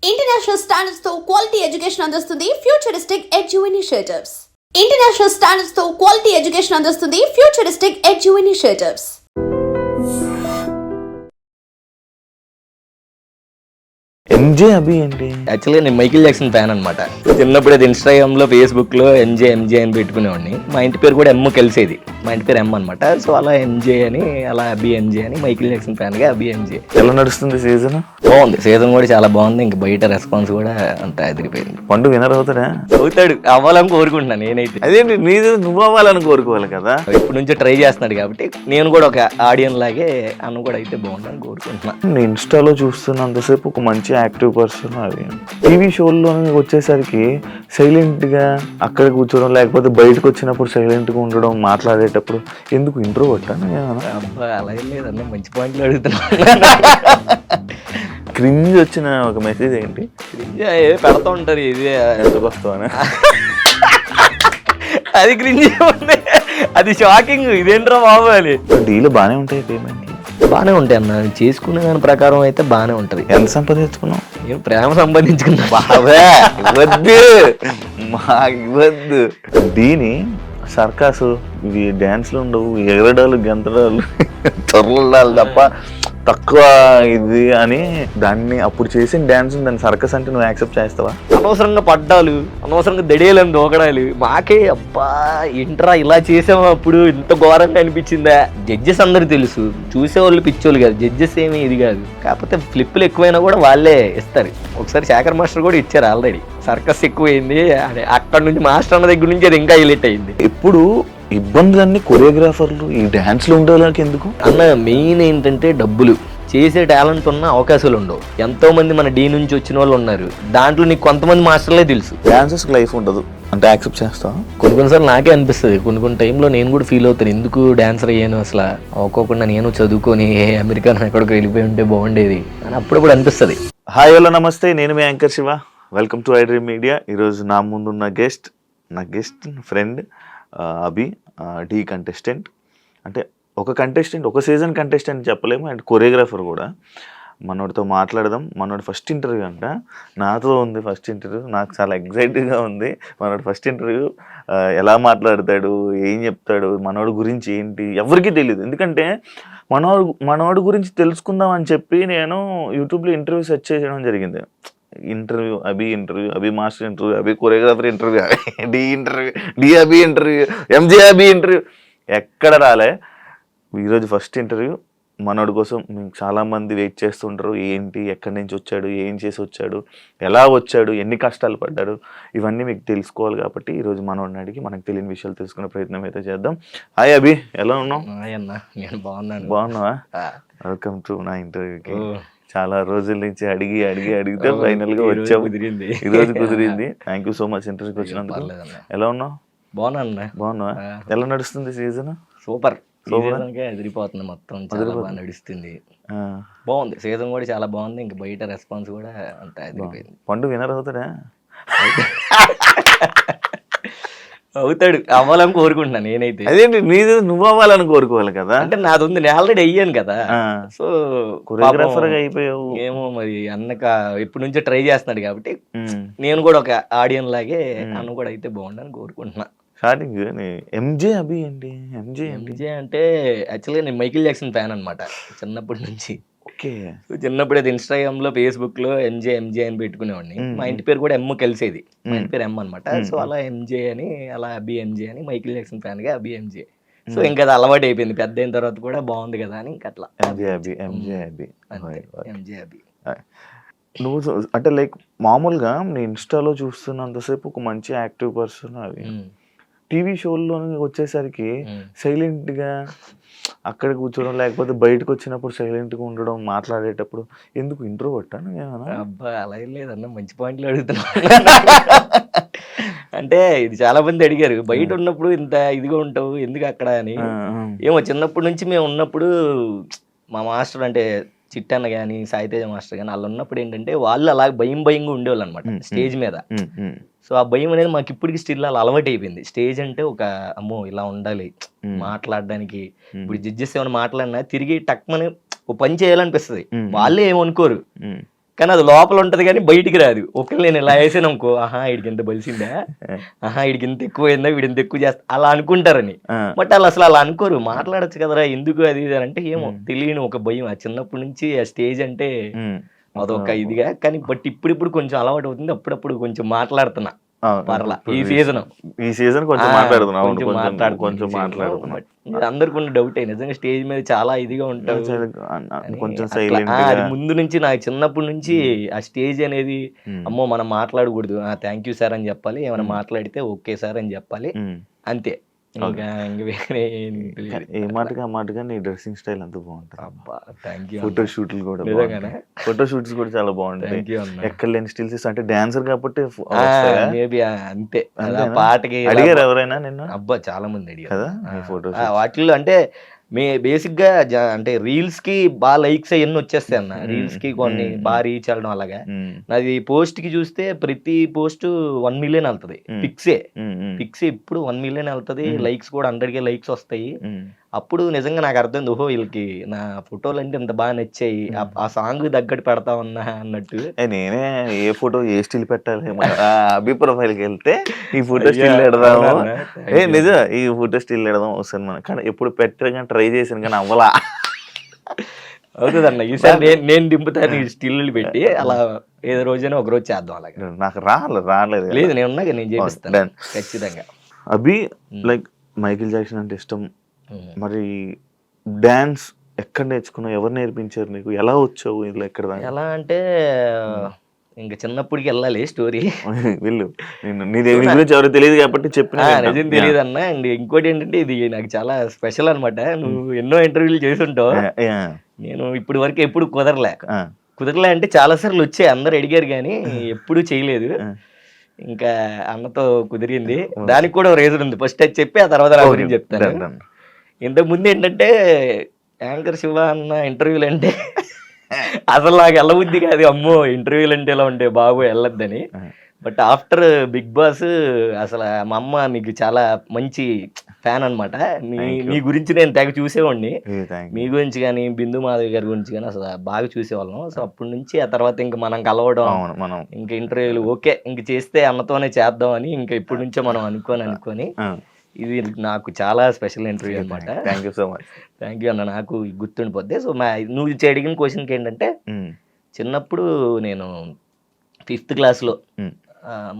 International standards తో quality education అందిస్తుంది futuristic edu initiatives. International standards తో క్వాలిటీ ఎడ్యుకేషన్ అందిస్తుంది ఫ్యూచరిస్టిక్ ఎడ్యు ఇనిషియేటివ్స్. ఎంజే అభి ఏంటి? యాక్చువల్గా నేను మైకిల్ జాక్సన్ ఫ్యాన్ అనమాట. చిన్నప్పుడు అది ఇన్స్టాగ్రామ్లో ఫేస్బుక్లో ఎంజే అని పెట్టుకునేవాడిని. మా ఇంటి పేరు కూడా ఎమ్ కలిసేది, మా ఇంటి పేరు ఎమ్ అనమాట. సో అలా ఎంజే అని, అలా అభి ఎంజే అని మైకిల్ జాక్సన్ ఫ్యాన్గా అభి ఎంజే. ఎలా నడుస్తుంది సీజన్? బాగుంది, సీజన్ కూడా చాలా బాగుంది. ఇంక బయట రెస్పాన్స్ కూడా అంత ఎదిరిపోయింది. పండు వినర్ అవుతాడా? అవుతాడు, అవ్వాలని కోరుకుంటున్నాను నేనైతే. అదేంటి నీది నువ్వు అవ్వాలని కోరుకోవాలి కదా. ఇప్పటి నుంచో ట్రై చేస్తున్నాడు కాబట్టి నేను కూడా ఒక ఆడియన్ లాగే అన్న కూడా అయితే బాగుందని కోరుకుంటున్నాను. నేను ఇన్స్టాలో చూస్తున్నంతసేపు ఒక మంచి యాక్టివ్ పర్సన్. అది టీవీ షోల్లో వచ్చేసరికి సైలెంట్ గా అక్కడ కూర్చోవడం, లేకపోతే బయటకు వచ్చినప్పుడు సైలెంట్ గా ఉండడం, మాట్లాడేటప్పుడు ఎందుకు ఇంట్రోవర్ట్ అని అబ్బా అలా ఏం లేదన్న, మంచి పాయింట్లు అడుగుతున్నా. క్రింజ్ వచ్చిన ఒక మెసేజ్ ఏంటి? పెడతా ఉంటారు ఇదే ఎందుకు వస్తావని. అది క్రింజ్ ఉంది, అది షాకింగ్. ఇదేంట్రా బాబు అని. డీలు బాగానే ఉంటాయి, పేమెంట్ బాగానే ఉంటాయి అన్న, చేసుకునే దాని ప్రకారం అయితే బాగానే ఉంటది. ఎంత సంపాదించుకున్నావు? నేను ప్రేమ సంపాదించుకున్నా. బాబే ఇవ్వద్దు, మాకు ఇవ్వద్దు. దీని సర్కాసు, ఇవి డ్యాన్స్లు ఉండవు, ఎగరడాలు, గెంతడాలు, చొరలాలు తప్ప తక్కువ ఇది అని దాన్ని అప్పుడు చేసిన డ్యాన్స్ దాన్ని సర్కస్ అంటే నువ్వు యాక్సెప్ట్ చేస్తావా? అనవసరంగా పడ్డాలు, అనవసరంగా దడేలని దూకడాలు మాకే అబ్బా ఏంట్రా ఇలా చేసాము, అప్పుడు ఇంత ఘోరంగా అనిపించిందా. జడ్జెస్ అందరు తెలుసు, చూసేవాళ్ళు పిచ్చోళ్ళు కాదు, జడ్జెస్ ఏమీ ఇది కాదు. కాకపోతే ఫ్లిప్పులు ఎక్కువైనా కూడా వాళ్ళే ఇస్తారు. ఒకసారి శేఖర్ మాస్టర్ కూడా ఇచ్చారు ఆల్రెడీ. సర్కస్ ఎక్కువైంది అని, అక్కడ నుంచి మాస్టర్ అన్న దగ్గర నుంచి అది ఇంకా హైలైట్ అయింది. ఇప్పుడు ఇబ్బందులన్నీ కొరియోగ్రాఫర్లు ఈ డ్యాన్స్లు ఉండేలాకి ఎందుకు అన్న? మెయిన్ ఏంటంటే డబ్బులు. చేసే టాలెంట్ ఉన్న అవకాశాలు ఉండవు. ఎంతో మంది మన డీ నుంచి వచ్చిన వాళ్ళు ఉన్నారు, దాంట్లో నీకు కొంతమంది మాస్టర్లే తెలుసు. డాన్సెస్ లైఫ్ ఉండదు అంటే యాక్సెప్ట్ చేస్తావా? కొన్నిసార్లు నాకే అనిపిస్తుంది, కొన్ని టైంలో నేను కూడా ఫీల్ అవుతాను, ఎందుకు డాన్సర్ అయ్యాను అసలు, అవ్వకోకుండా నేను చదువుకొని అమెరికా ఎక్కడికి వెళ్ళిపోయి ఉంటే బాగుండేది అని అప్పుడప్పుడు అనిపిస్తుంది. హాయ్ హలో నమస్తే, నేను మీ anchor Shiva. Welcome to iDream Media. ఈరోజు నా ముందున్న నా guest friend Abhi, the contestant. అంటే ఒక కంటెస్టెంట్, ఒక సీజన్ కంటెస్టెంట్ చెప్పలేము, అండ్ కొరియోగ్రాఫర్ కూడా. మనోడితో మాట్లాడదాం. మనోడి ఫస్ట్ ఇంటర్వ్యూ అంట, నాతో ఉంది ఫస్ట్ ఇంటర్వ్యూ. నాకు చాలా ఎగ్జైటింగ్గా ఉంది. మనోడి ఫస్ట్ ఇంటర్వ్యూ ఎలా ఏం చెప్తాడు, మనోడి గురించి ఏంటి ఎవరికీ తెలియదు. ఎందుకంటే మనోడి గురించి తెలుసుకుందాం అని చెప్పి నేను యూట్యూబ్లో ఇంటర్వ్యూ సెర్చ్ చేయడం జరిగింది. అభి మాస్టర్ ఇంటర్వ్యూ, అభి కొరియోగ్రాఫర్ ఇంటర్వ్యూ, డి అభి ఇంటర్వ్యూ, ఎంజే అభి ఇంటర్వ్యూ, ఎక్కడ రాలే. ఈరోజు ఫస్ట్ ఇంటర్వ్యూ. మనోడి కోసం మీకు చాలామంది వెయిట్ చేస్తుంటారు, ఏంటి, ఎక్కడి నుంచి వచ్చాడు, ఏం చేసి వచ్చాడు, ఎలా వచ్చాడు, ఎన్ని కష్టాలు పడ్డాడు, ఇవన్నీ మీకు తెలుసుకోవాలి. కాబట్టి ఈరోజు మనోడిని అడిగి మనకు తెలియని విషయాలు తెలుసుకునే ప్రయత్నం అయితే చేద్దాం. హాయ్ అభి, ఎలా ఉన్నావు? నేను బాగున్నావా? వెల్కమ్ టు నా ఇంటర్వ్యూకి. చాలా రోజుల నుంచి అడిగితే ఫైనల్ గా వచ్చావు, ఈరోజు కుదిరింది. థ్యాంక్ యూ సో మచ్ ఇంటర్వ్యూకి వచ్చినందుకు. ఎలా ఉన్నావు? బాగున్నావా? ఎలా నడుస్తుంది సీజన్? సూపర్, ఎదిరిపోతుంది, మొత్తం చాలా బాగా నడుస్తుంది. బాగుంది, సీజన్ కూడా చాలా బాగుంది. ఇంక బయట రెస్పాన్స్ కూడా అంత ఎదిరిపోయింది. పండు వినర్ అవుతాడా? అవుతాడు, అవ్వాలని కోరుకుంటున్నాను నేనైతే. అదేంటి నీది నువ్వు అవ్వాలని కోరుకోవాలి కదా. అంటే నాది ఉంది, నేను ఆల్రెడీ అయ్యాను కదా. సో కొరియోగ్రాఫర్ గా అయిపోయావు. ఏమో మరి అన్నక ఎప్పటి నుంచో ట్రై చేస్తున్నాడు కాబట్టి నేను కూడా ఒక ఆడియన్ లాగే అన్న కూడా అయితే బాగుండని కోరుకుంటున్నా. స్టార్టింగ్ ఎంజే అభి ఏంటి? ఎంజే అంటే యాక్చువల్గా నేను మైకిల్ జాక్సన్ ఫ్యాన్ అనమాట చిన్నప్పటి నుంచి. ఓకే. చిన్నప్పుడు అది ఇన్స్టాగ్రామ్ లో ఫేస్బుక్ లో ఎంజే అని పెట్టుకునేవాడిని. మా ఇంటి పేరు కూడా ఎమ్ కలిసేది, మా ఇంటి పేరు ఎమ్ అనమాట. సో అలా ఎంజే అని, అలా అభి ఎంజే అని, మైకిల్ జాక్సన్ ఫ్యాన్ గా అభి ఎంజే. సో ఇంకా అది అలవాటు అయిపోయింది, పెద్ద అయిన తర్వాత కూడా బాగుంది కదా అని ఇంకా అట్లా ఎంజే అభి. నువ్వు అంటే లైక్ మామూలుగా నేను ఇన్స్టాలో చూస్తున్నంతసేపు ఒక మంచి యాక్టివ్ పర్సన్. అది టీవీ షోల్లో వచ్చేసరికి సైలెంట్ గా అక్కడ కూర్చోవడం, లేకపోతే బయటకు వచ్చినప్పుడు సైలెంట్ గా ఉండడం, మాట్లాడేటప్పుడు ఎందుకు ఇంట్రోవర్ట్ అని. అబ్బా అలా ఏం లేదన్న, మంచి పాయింట్లు అడుగుతున్నా. అంటే ఇది చాలా మంది అడిగారు, బయట ఉన్నప్పుడు ఇంత ఇదిగా ఉంటావు ఎందుకు అక్కడ అని. ఏమో చిన్నప్పటి నుంచి మేము ఉన్నప్పుడు మా మాస్టర్ అంటే చిట్టన్న కానీ, సాయితేజ మాస్టర్ కానీ వాళ్ళు ఉన్నప్పుడు ఏంటంటే వాళ్ళు అలా భయంగా ఉండేవాళ్ళు అనమాట స్టేజ్ మీద. సో ఆ భయం అనేది మాకు ఇప్పటికి స్టిల్ అలా అలవాటు అయిపోయింది. స్టేజ్ అంటే ఒక అమ్మో ఇలా ఉండాలి మాట్లాడడానికి. ఇప్పుడు జడ్జెస్ ఏమైనా మాట్లాడినా తిరిగి టక్మని ఓ పని చేయాలనిపిస్తుంది, వాళ్ళే ఏమనుకోరు. కానీ అది లోపల ఉంటది కానీ బయటికి రాదు. ఒకవేళ నేను ఇలా వేసాను అనుకో, ఆహా వీడికి ఎంత బలిసిందా, ఆహా వీడికి ఇంత ఎక్కువ అయిందా, వీడి ఇంత ఎక్కువ చేస్తా అలా అనుకుంటారని. బట్ వాళ్ళు అసలు అలా అనుకోరు, మాట్లాడచ్చు కదరా ఎందుకు అది ఇది అంటే ఏమో తెలియని ఒక భయం. ఆ చిన్నప్పటి నుంచి ఆ స్టేజ్ అంటే అదొక ఇదిగా. కానీ బట్ ఇప్పుడు కొంచెం అలవాటు అవుతుంది, అప్పుడప్పుడు కొంచెం మాట్లాడుతున్నా పర్లా. ఈ సీజన్ కొంచెం కొంచెం మాట్లాడుతున్నా. అందరికి ఉన్న డౌట్ నిజంగా స్టేజ్ మీద చాలా ఇదిగా ఉంటారు కొంచెం అది ముందు నుంచి నాకు చిన్నప్పటి నుంచి ఆ స్టేజ్ అనేది అమ్మో మనం మాట్లాడకూడదు, థ్యాంక్ యూ సార్ అని చెప్పాలి, ఏమైనా మాట్లాడితే ఓకే సార్ అని చెప్పాలి, అంతే. ఇంకా వేరే ఏ మాటగా ఆ మాటగా నీ డ్రెస్సింగ్ స్టైల్ అంతా బాగుంటుంది. అబ్బా థ్యాంక్ యూ. ఫోటో షూట్లు కూడా ఫోటో షూట్స్ కూడా చాలా బాగుంటాయి. ఎక్కడ లేని స్టిల్స్ అంటే డాన్సర్ కాబట్టి మేబీ అంతే. పాటకి అడిగారు ఎవరైనా నిన్న? అబ్బా చాలా మంది అడిగారు కదా ఫోటో వాటిల్లో. అంటే బేసిక్ గా అంటే రీల్స్ కి బాగా లైక్స్ అవన్నీ వచ్చేస్తాయి అన్న. రీల్స్ కి కొన్ని బాగా రీచ్ అవ్వడం అలాగా. అది పోస్ట్ కి చూస్తే ప్రతి పోస్ట్ 1 million వెళ్తది. పిక్సే ఇప్పుడు 1 million వెళ్తది. లైక్స్ కూడా 100K లైక్స్ వస్తాయి. అప్పుడు నిజంగా నాకు అర్థం, ఓహో వీళ్ళకి నా ఫోటోలు అంటే ఇంత బాగా నచ్చాయి, ఆ సాంగ్ తగ్గట్టు పెడతా ఉన్నా అన్నట్టు. నేనే ఏ ఫోటో ఏ స్టిల్ పెట్టాలి అభి ప్రొఫైల్కి వెళ్తే ఈ ఫోటో స్టిల్ పెడదాము, నిజం ఈ ఫోటో స్టిల్ పెడదాం వస్తుంది మనం. కానీ ఎప్పుడు పెట్టగా ట్రై చేసాను కానీ అవ్వలా. అవుతుందన్న ఈసారి నేను దింపుతాను స్టిల్ పెట్టి, అలా ఏదో రోజైనా ఒక రోజు చేద్దాం అలాగే. నాకు రాలేదు. లేదు నేను ఉన్నాక నేను చేపిస్తాను ఖచ్చితంగా. అభి లైక్ మైకేల్ జాక్సన్ అంటే ఇష్టం, మరి డాన్స్ ఎక్కడ నేర్చుకున్నావు, ఎవరు నేర్పించారు నీకు, ఎలా వచ్చావు ఇలా ఎక్కడ? ఎలా అంటే ఇంకా చిన్నప్పటికి వెళ్ళాలి స్టోరీ. వెళ్ళు, నీ గురించి ఎవరు తెలియదు కాబట్టి చెప్పిన నిజం తెలియదు అన్న. అండ్ ఇంకోటి ఏంటంటే ఇది నాకు చాలా స్పెషల్ అనమాట. నువ్వు ఎన్నో ఇంటర్వ్యూలు చేసి ఉంటావు, నేను ఇప్పటి వరకు ఎప్పుడు కుదరలే అంటే చాలా సార్లు వచ్చాయి, అందరు అడిగారు కానీ ఎప్పుడు చేయలేదు. ఇంకా అన్నతో కుదిరింది, దానికి కూడా రీజన్ ఉంది. ఫస్ట్ అది చెప్పి ఆ తర్వాత నా గురించి చెప్తాను. ఇంతకు ముందు ఏంటంటే యాంకర్ శివ అన్న ఇంటర్వ్యూలు అంటే అసలు నాకు వెళ్ళబుద్ధి కాదు, అమ్మో ఇంటర్వ్యూలు అంటే ఎలా ఉంటే బాబు వెళ్ళొద్దని. బట్ ఆఫ్టర్ బిగ్ బాస్ అసలు మా అమ్మ నీకు చాలా మంచి ఫ్యాన్ అనమాట. నీ గురించి నేను తెగ చూసేవాడిని, మీ గురించి కానీ బిందు మాధవి గారి గురించి కానీ అసలు బాగా చూసేవాళ్ళం. సో అప్పటి నుంచి ఆ తర్వాత ఇంకా మనం కలవడం, ఇంకా ఇంటర్వ్యూలు ఓకే ఇంక చేస్తే అన్నతోనే చేద్దాం అని ఇంకా ఇప్పటి నుంచో మనం అనుకొని ఇది నాకు చాలా స్పెషల్ ఇంటర్వ్యూ అనమాట. Thank you so much. Thank you అన్న, నాకు గుర్తుండిపోద్ది. సో నువ్వు అడిగిన క్వశ్చన్కి ఏంటంటే, చిన్నప్పుడు నేను 5th క్లాస్లో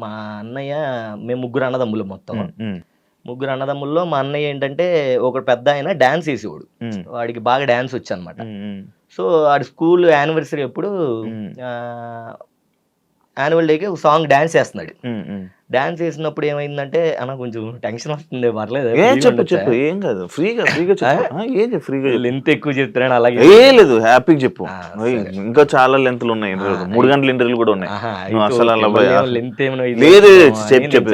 మా అన్నయ్య, మేము 3 అన్నదమ్ములు మొత్తం. 3 అన్నదమ్ముల్లో మా అన్నయ్య ఏంటంటే ఒక పెద్ద ఆయన డాన్స్ వేసేవాడు, వాడికి బాగా డాన్స్ వచ్చు అనమాట. సో వాడి స్కూల్ యానివర్సరీ అప్పుడు యాన్యువల్ డేకి ఒక సాంగ్ డాన్స్ చేస్తున్నాడు. డాన్స్ చేసినప్పుడు ఏమైందంటే, అన్న కొంచెం టెన్షన్ వస్తుంది, పర్లేదు చెప్పు, ఏం కాదు, ఫ్రీగా లెంత్ ఎక్కువ చెప్తున్నాను అలాగే లేదు, హ్యాపీగా చెప్పు. ఇంకా చాలా లెంత్లు ఉన్నాయి, 3 గంటల ఇంటర్వ్యూలు కూడా ఉన్నాయి. లెంత్ ఏమైనా లేదు, చెప్పు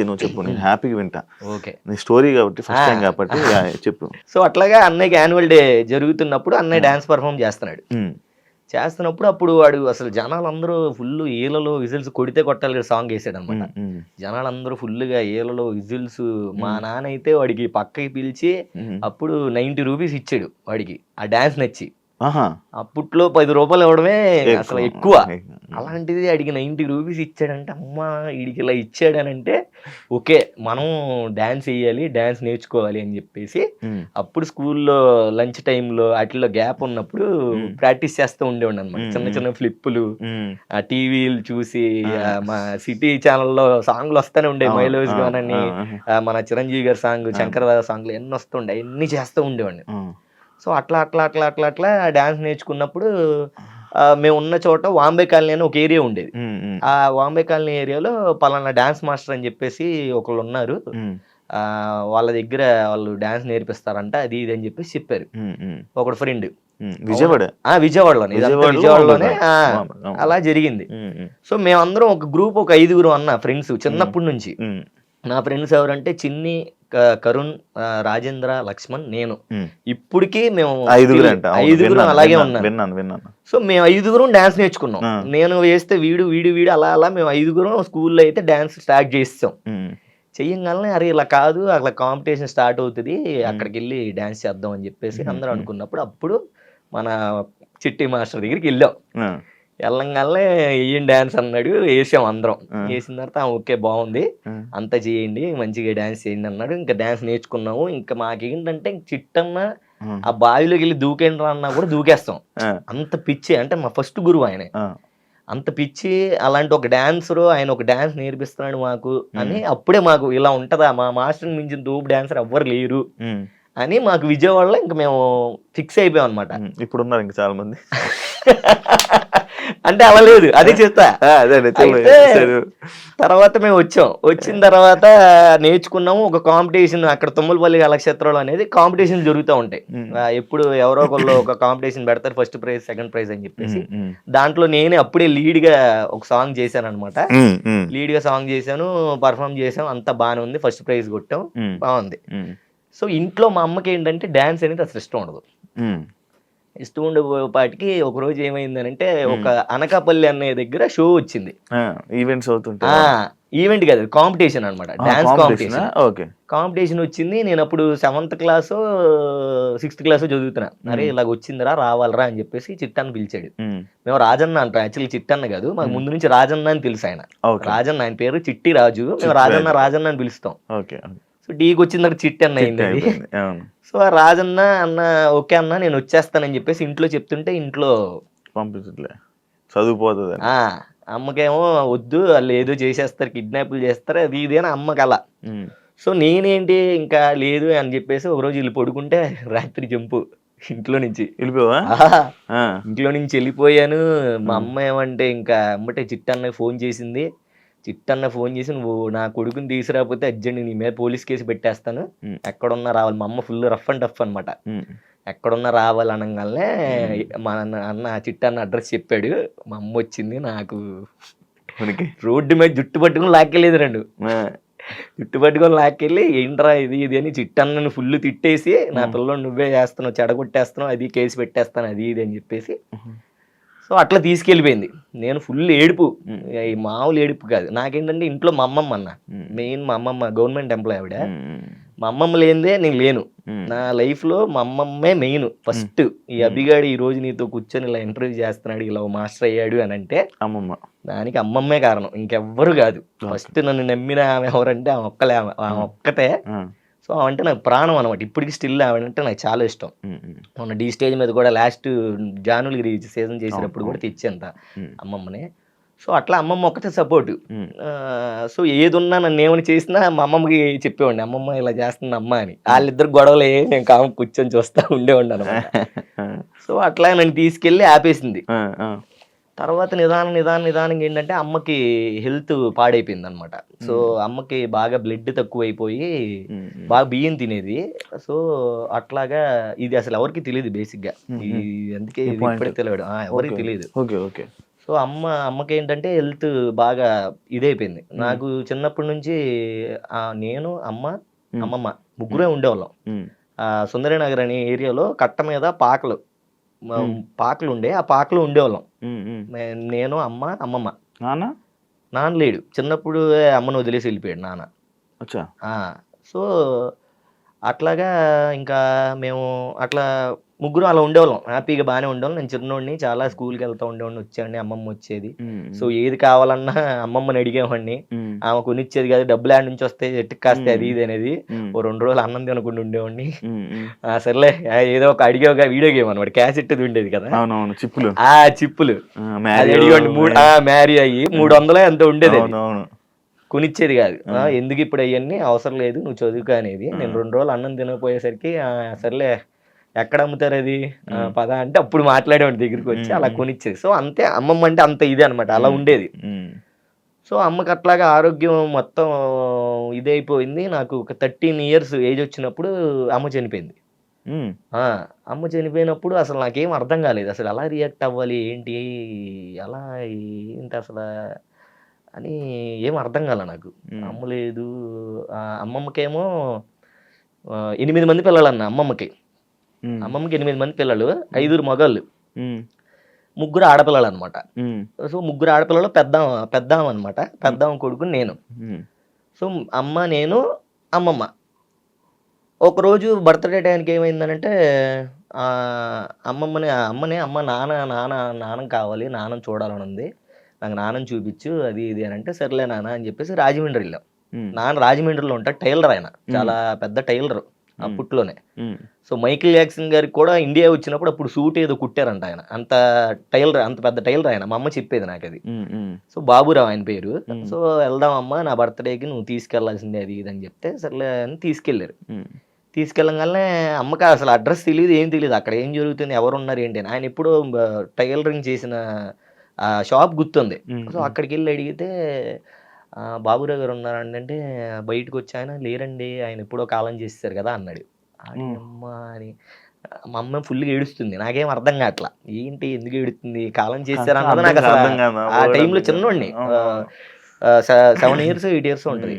నువ్వు చెప్పు, నేను హ్యాపీగా వింటా. ఓకే, నీ స్టోరీ కాబట్టి ఫస్ట్ టైం కాబట్టి చెప్పు. సో అట్లాగా అన్నయ్యకి యాన్యువల్ డే జరుగుతున్నప్పుడు అన్నయ్య డాన్స్ పర్ఫార్మ్ చేస్తున్నప్పుడు అప్పుడు వాడు అసలు జనాలందరూ ఫుల్ ఈలలో విజిల్స్ కొడితే కొట్టాలి సాంగ్ వేసాడు అనమాట. జనాలందరూ ఫుల్గా ఈలలో విజిల్స్. మా నాన్న అయితే వాడికి పక్కకి పిలిచి అప్పుడు 90 రూపీస్ ఇచ్చాడు వాడికి, ఆ డాన్స్ నచ్చి. అప్పట్లో 10 రూపాయలు ఇవ్వడమే అసలు ఎక్కువ. అలాంటిది అడిగి 90 రూపీస్ ఇచ్చాడంటే, అమ్మా వీడికి ఇలా ఇచ్చాడనంటే ఓకే మనం డాన్స్ వేయాలి, డాన్స్ నేర్చుకోవాలి అని చెప్పేసి అప్పుడు స్కూల్లో లంచ్ టైంలో వాటిలో గ్యాప్ ఉన్నప్పుడు ప్రాక్టీస్ చేస్తూ ఉండేవాడు అనమాట. చిన్న చిన్న ఫ్లిప్పులు ఆ టీవీలు చూసి, మా సిటీ ఛానల్లో సాంగ్లు వస్తూనే ఉండే, మైలోజ్ గాన్ అని, మన చిరంజీవి గారి సాంగ్, శంకరదాస్ సాంగ్లు ఎన్ని వస్తుండే, అన్ని చేస్తూ ఉండేవాడిని. సో అట్లా డాన్స్ నేర్చుకున్నప్పుడు మేము ఉన్న చోట వాంబే కాలనీ అని ఒక ఏరియా ఉండేది. ఆ వాంబే కాలనీ ఏరియాలో పలానా డాన్స్ మాస్టర్ అని చెప్పేసి ఒకళ్ళు ఉన్నారు, వాళ్ళ దగ్గర వాళ్ళు డాన్స్ నేర్పిస్తారంట, అది ఇది అని చెప్పేసి చెప్పారు ఒకడు ఫ్రెండ్. విజయవాడలోనే అలా జరిగింది. సో మేమందరం ఒక గ్రూప్, ఒక 5గురు అన్న ఫ్రెండ్స్ చిన్నప్పటి నుంచి. నా ఫ్రెండ్స్ ఎవరంటే చిన్ని, కరుణ్, రాజేంద్ర, లక్ష్మణ్, నేను. ఇప్పటికీ మేము 5గురు అలాగే ఉన్నాం. సో మేము 5గురం డాన్స్ నేర్చుకున్నాం. నేను వేస్తే వీడు అలా మేము 5గురం స్కూల్లో అయితే డాన్స్ స్టార్ట్ చేస్తాం. చెయ్యంగానే అరే ఇలా కాదు, అట్లా కాంపిటీషన్ స్టార్ట్ అవుతుంది, అక్కడికి వెళ్ళి డాన్స్ చేద్దాం అని చెప్పేసి అందరూ అనుకున్నప్పుడు అప్పుడు మన చిట్టి మాస్టర్ దగ్గరికి వెళ్ళాం. వెళ్ళంగానే వేయండి డ్యాన్స్ అన్నాడు. వేసాం అందరం. వేసిన తర్వాత ఓకే బాగుంది, అంతా చేయండి, మంచిగా డ్యాన్స్ చేయండి అన్నాడు. ఇంకా డ్యాన్స్ నేర్చుకున్నాము. ఇంకా మాకేంటంటే చిట్టన్న ఆ బావిలోకి వెళ్ళి దూకేండ్రా అన్నా కూడా దూకేస్తాం. అంత పిచ్చి, అంటే మా ఫస్ట్ గురువు ఆయనే. అంత పిచ్చి, అలాంటి ఒక డాన్సరు ఆయన ఒక డాన్స్ నేర్పిస్తున్నాడు మాకు అని అప్పుడే మాకు ఇలా ఉంటదా, మా మాస్టర్ మించిన తోపు డాన్సర్ ఎవ్వరు లేరు అని మాకు విజయవాడలో ఇంకా మేము ఫిక్స్ అయిపోయాం అనమాట. ఇప్పుడు ఉన్నారు ఇంకా చాలా మంది. అంటే అలా లేదు, అదే చెప్తా. తర్వాత మేము వచ్చిన తర్వాత నేర్చుకున్నాము. ఒక కాంపిటీషన్ అక్కడ తుమ్మలపల్లి కళాక్షేత్రంలో అనేది కాంపిటీషన్ జరుగుతూ ఉంటాయి. ఎప్పుడు ఎవరో ఒకళ్ళు ఒక కాంపిటీషన్ పెడతారు, ఫస్ట్ ప్రైజ్ సెకండ్ ప్రైజ్ అని చెప్పేసి. దాంట్లో నేనే అప్పుడే లీడ్ గా ఒక సాంగ్ చేశాను అనమాట. లీడ్ గా సాంగ్ చేశాను, పర్ఫామ్ చేసాం, అంతా బాగానే ఉంది, ఫస్ట్ ప్రైజ్ కొట్టాం, బాగుంది. సో ఇంట్లో మా అమ్మకి ఏంటంటే డాన్స్ అనేది అసలు ఇష్టం ఉండదు. ఇష్టం ఉండేపాటికి ఒక రోజు ఏమైందనంటే, ఒక అనకాపల్లి అన్నయ్య దగ్గర షో వచ్చింది. ఈవెంట్స్ అవుతుంటే ఈవెంట్ కాదు, కాంపిటీషన్ అనమాట, డాన్స్ కాంపిటీషన్. ఓకే, కాంపిటీషన్ వచ్చింది. నేను అప్పుడు 7th క్లాస్ 6th క్లాస్ చదువుతున్నా. అరే ఇలాగ వచ్చిందిరా, రావాలరా అని చెప్పేసి చిట్టన్న పిలిచాడు. మేము రాజన్న అంటాం, యాక్చువల్లీ చిట్టన్న కాదు, మాకు ముందు నుంచి రాజన్న అని తెలుసు ఆయన. రాజన్న, ఆయన పేరు చిట్టి రాజు, మేము రాజన్న అని పిలుస్తాం. సో డీకి వచ్చిన తర్వాత చిట్టి అన్న అయింది. సో ఆ రాజన్న అన్న ఓకే అన్న నేను వచ్చేస్తానని చెప్పేసి ఇంట్లో చెప్తుంటే, ఇంట్లో పంపించట్లే, చదువుపోతుంది. అమ్మకేమో వద్దు, వాళ్ళు ఏదో చేసేస్తారు, కిడ్నాప్లు చేస్తారు, అది ఇది అని అమ్మకి అలా. సో నేనేంటి ఇంకా లేదు అని చెప్పేసి ఒకరోజు వెళ్ళి పడుకుంటే రాత్రి జంపు ఇంట్లో నుంచి వెళ్ళిపోయాను. మా అమ్మ ఏమంటే ఇంకా అమ్మటే చిట్టన్న ఫోన్ చేసింది. చిట్టన్న ఫోన్ చేసి, నువ్వు నా కొడుకుని తీసుకురాకపోతే అర్జెంట్ నీ మీద పోలీస్ కేసు పెట్టేస్తాను, ఎక్కడున్నా రావాలి. మా అమ్మ ఫుల్ రఫ్ అండ్ టఫ్ అనమాట. ఎక్కడున్నా రావాలి అనగానే మా అన్న చిట్టన్న అడ్రస్ చెప్పాడు. మా అమ్మ వచ్చింది, నాకు రోడ్డు మీద జుట్టు పట్టుకుని లాక్కెళ్ళేది. జుట్టు పట్టుకొని లాక్కెళ్ళి ఏంట్రా ఇది ఇది అని చిట్టన్నను ఫుల్ తిట్టేసి, నా పిల్లలు నువ్వే చేస్తున్నావు, చెడగొట్టేస్తున్నావు, అది కేసు పెట్టేస్తాను, అది ఇది అని చెప్పేసి. సో అట్లా తీసుకెళ్ళిపోయింది. నేను ఫుల్ ఏడుపు, ఈ మామూలు ఏడుపు కాదు. నాకేంటంటే ఇంట్లో మా అమ్మమ్మ అన్న, మెయిన్ మా అమ్మమ్మ గవర్నమెంట్ ఎంప్లాయ్ ఆవిడ. మా అమ్మమ్మ లేనిదే నేను లేను. నా లైఫ్ లో మా అమ్మమ్మే మెయిన్ ఫస్ట్. ఈ అభిగాడు ఈ రోజు నీతో కూర్చొని ఇలా ఇంటర్వ్యూ చేస్తున్నాడు, ఇలా మాస్టర్ అయ్యాడు అని అంటే అమ్మమ్మ, దానికి అమ్మమ్మే కారణం, ఇంకెవ్వరు కాదు. ఫస్ట్ నన్ను నమ్మిన ఆమె ఎవరంటే ఆమె ఒక్కతే. సో అంటే నాకు ప్రాణం అనమాట. ఇప్పటికి స్టిల్ ఆవిడంటే నాకు చాలా ఇష్టం. మొన్న డీ స్టేజ్ మీద కూడా లాస్ట్ జానులగిరి సీజన్ చేసినప్పుడు కూడా తెచ్చేంత అమ్మమ్మని. సో అట్లా అమ్మమ్మ ఒక్కటే సపోర్టు. సో ఏది ఉన్నా నన్ను ఏమైనా చేసినా మా అమ్మమ్మకి చెప్పేవాడిని, అమ్మమ్మ ఇలా చేస్తుంది అమ్మ అని. వాళ్ళిద్దరు గొడవలు నేను కామ కూర్చొని చూస్తూ ఉండేవాడిని అనమాట. సో అట్లా నన్ను తీసుకెళ్ళి ఆపేసింది. తర్వాత నిదానంగా ఏంటంటే అమ్మకి హెల్త్ పాడైపోయింది అనమాట. సో అమ్మకి బాగా బ్లడ్ తక్కువైపోయి బాగా బియ్యం తినేది. సో అట్లాగా ఇది అసలు ఎవరికి తెలియదు బేసిక్గా, అందుకే ఇప్పుడే తెలియదు, ఎవరికి తెలియదు. సో అమ్మకి ఏంటంటే హెల్త్ బాగా ఇదైపోయింది. నాకు చిన్నప్పటి నుంచి నేను అమ్మమ్మ ముగ్గురే ఉండేవాళ్ళం. సుందరనగర్ అనే ఏరియాలో కట్ట మీద పాకలు ఉండే, ఆ పాకలు ఉండేవాళ్ళం. నేను అమ్మమ్మ. నాన్న లేడు, చిన్నప్పుడు అమ్మను వదిలేసి వెళ్ళిపోయాడు నాన్న. సో అట్లాగా ఇంకా మేము అట్లా ముగ్గురు అలా ఉండేవాళ్ళం, హ్యాపీగా బాగానే ఉండేవాళ్ళం. నేను చిన్నోడిని, చాలా స్కూల్కి వెళ్తూ ఉండేవాడిని, వచ్చేవాడిని, అమ్మమ్మ వచ్చేది. సో ఏది కావాలన్నా అమ్మమ్మని అడిగేవాడిని, ఆమె కొనిచ్చేది కాదు. డబ్బులు ఆడి నుంచి వస్తే ఎట్టుకు కాస్తే అది ఇది అనేది. ఓ 2 రోజులు అన్నం తినకుండా ఉండేవాడిని. సర్లే ఏదో ఒక అడిగే వీడియో గేమ్ అనమాట, క్యాసెట్ ఉండేది కదా, చిప్పులు అది అడిగేవాడిని. మ్యారీ అయ్యి 300 ఎంతో ఉండేది, కొనిచ్చేది కాదు. ఎందుకు ఇప్పుడు అవన్నీ అవసరం లేదు, నువ్వు చదువుకో అనేది. నేను 2 రోజులు అన్నం తినకపోయేసరికి సర్లే ఎక్కడ అమ్ముతారు అది పద అంటే అప్పుడు మాట్లాడేవాడి దగ్గరికి వచ్చి అలా కొనిచ్చేది. సో అంతే, అమ్మమ్మ అంటే అంత ఇదే అనమాట, అలా ఉండేది. సో అమ్మకి అట్లాగా ఆరోగ్యం మొత్తం ఇదైపోయింది. నాకు ఒక 13 years ఏజ్ వచ్చినప్పుడు అమ్మ చనిపోయింది. అమ్మ చనిపోయినప్పుడు అసలు నాకేం అర్థం కాలేదు, అసలు ఎలా రియాక్ట్ అవ్వాలి, ఏంటి ఎలా ఏంటి అసలు అని ఏం అర్థం కాలే నాకు. అమ్మ లేదు. అమ్మమ్మకేమో 8 మంది పిల్లలన్న అమ్మమ్మకి 8 మంది పిల్లలు, 5 మగళ్ళు, 3 ఆడపిల్లలు అనమాట. సో 3 ఆడపిల్లలు పెద్దాం అనమాట, పెద్దాం కొడుకు నేను. సో అమ్మ, నేను, అమ్మమ్మ. ఒకరోజు బర్త్డే టైంకి ఏమైందనంటే అమ్మ నాన్న కావాలి, నాన్న చూడాలని ఉంది, నాకు నాన్నని చూపించు అది ఇది అని అంటే, సర్లే నాన్న అని చెప్పేసి రాజమండ్రి వెళ్ళాం. నాన్న రాజమండ్రిలో ఉంటాడు, టైలర్ ఆయన, చాలా పెద్ద టైలర్ అప్పట్లోనే. సో మైకిల్ జాక్సన్ గారికి కూడా ఇండియా వచ్చినప్పుడు అప్పుడు సూట్ ఏదో కుట్టారంట ఆయన, అంత టైలర్, అంత పెద్ద టైలర్ ఆయన. మా అమ్మ చెప్పేది నాకు అది. సో బాబురావు ఆయన పేరు. సో వెళ్దాం అమ్మ, నా బర్త్డేకి నువ్వు తీసుకెళ్లాల్సిందే అది ఇది అని చెప్తే సర్లే అని తీసుకెళ్లారు. తీసుకెళ్ళగానే అమ్మకి అసలు అడ్రస్ తెలియదు, ఏం తెలియదు, అక్కడ ఏం జరుగుతుంది, ఎవరు ఉన్నారు ఏంటి అని. ఆయన ఎప్పుడో టైలరింగ్ చేసిన షాప్ గుర్తుంది. సో అక్కడికి వెళ్ళి అడిగితే బాబురావు గారు ఉన్నారండి అంటే, బయటకు వచ్చి ఆయన లేరండి, ఆయన ఎప్పుడో కాలం చేస్తారు కదా అన్నాడు. అని అమ్మ అని మా అమ్మ ఫుల్గా ఏడుస్తుంది. నాకేం అర్థం కావట్లా, ఏంటి ఎందుకు ఏడుతుంది, కాలం చేస్తారు అన్నది నాకు అసలు ఆ టైంలో చిన్నోడిని, 7 years 8 years ఉంటుంది.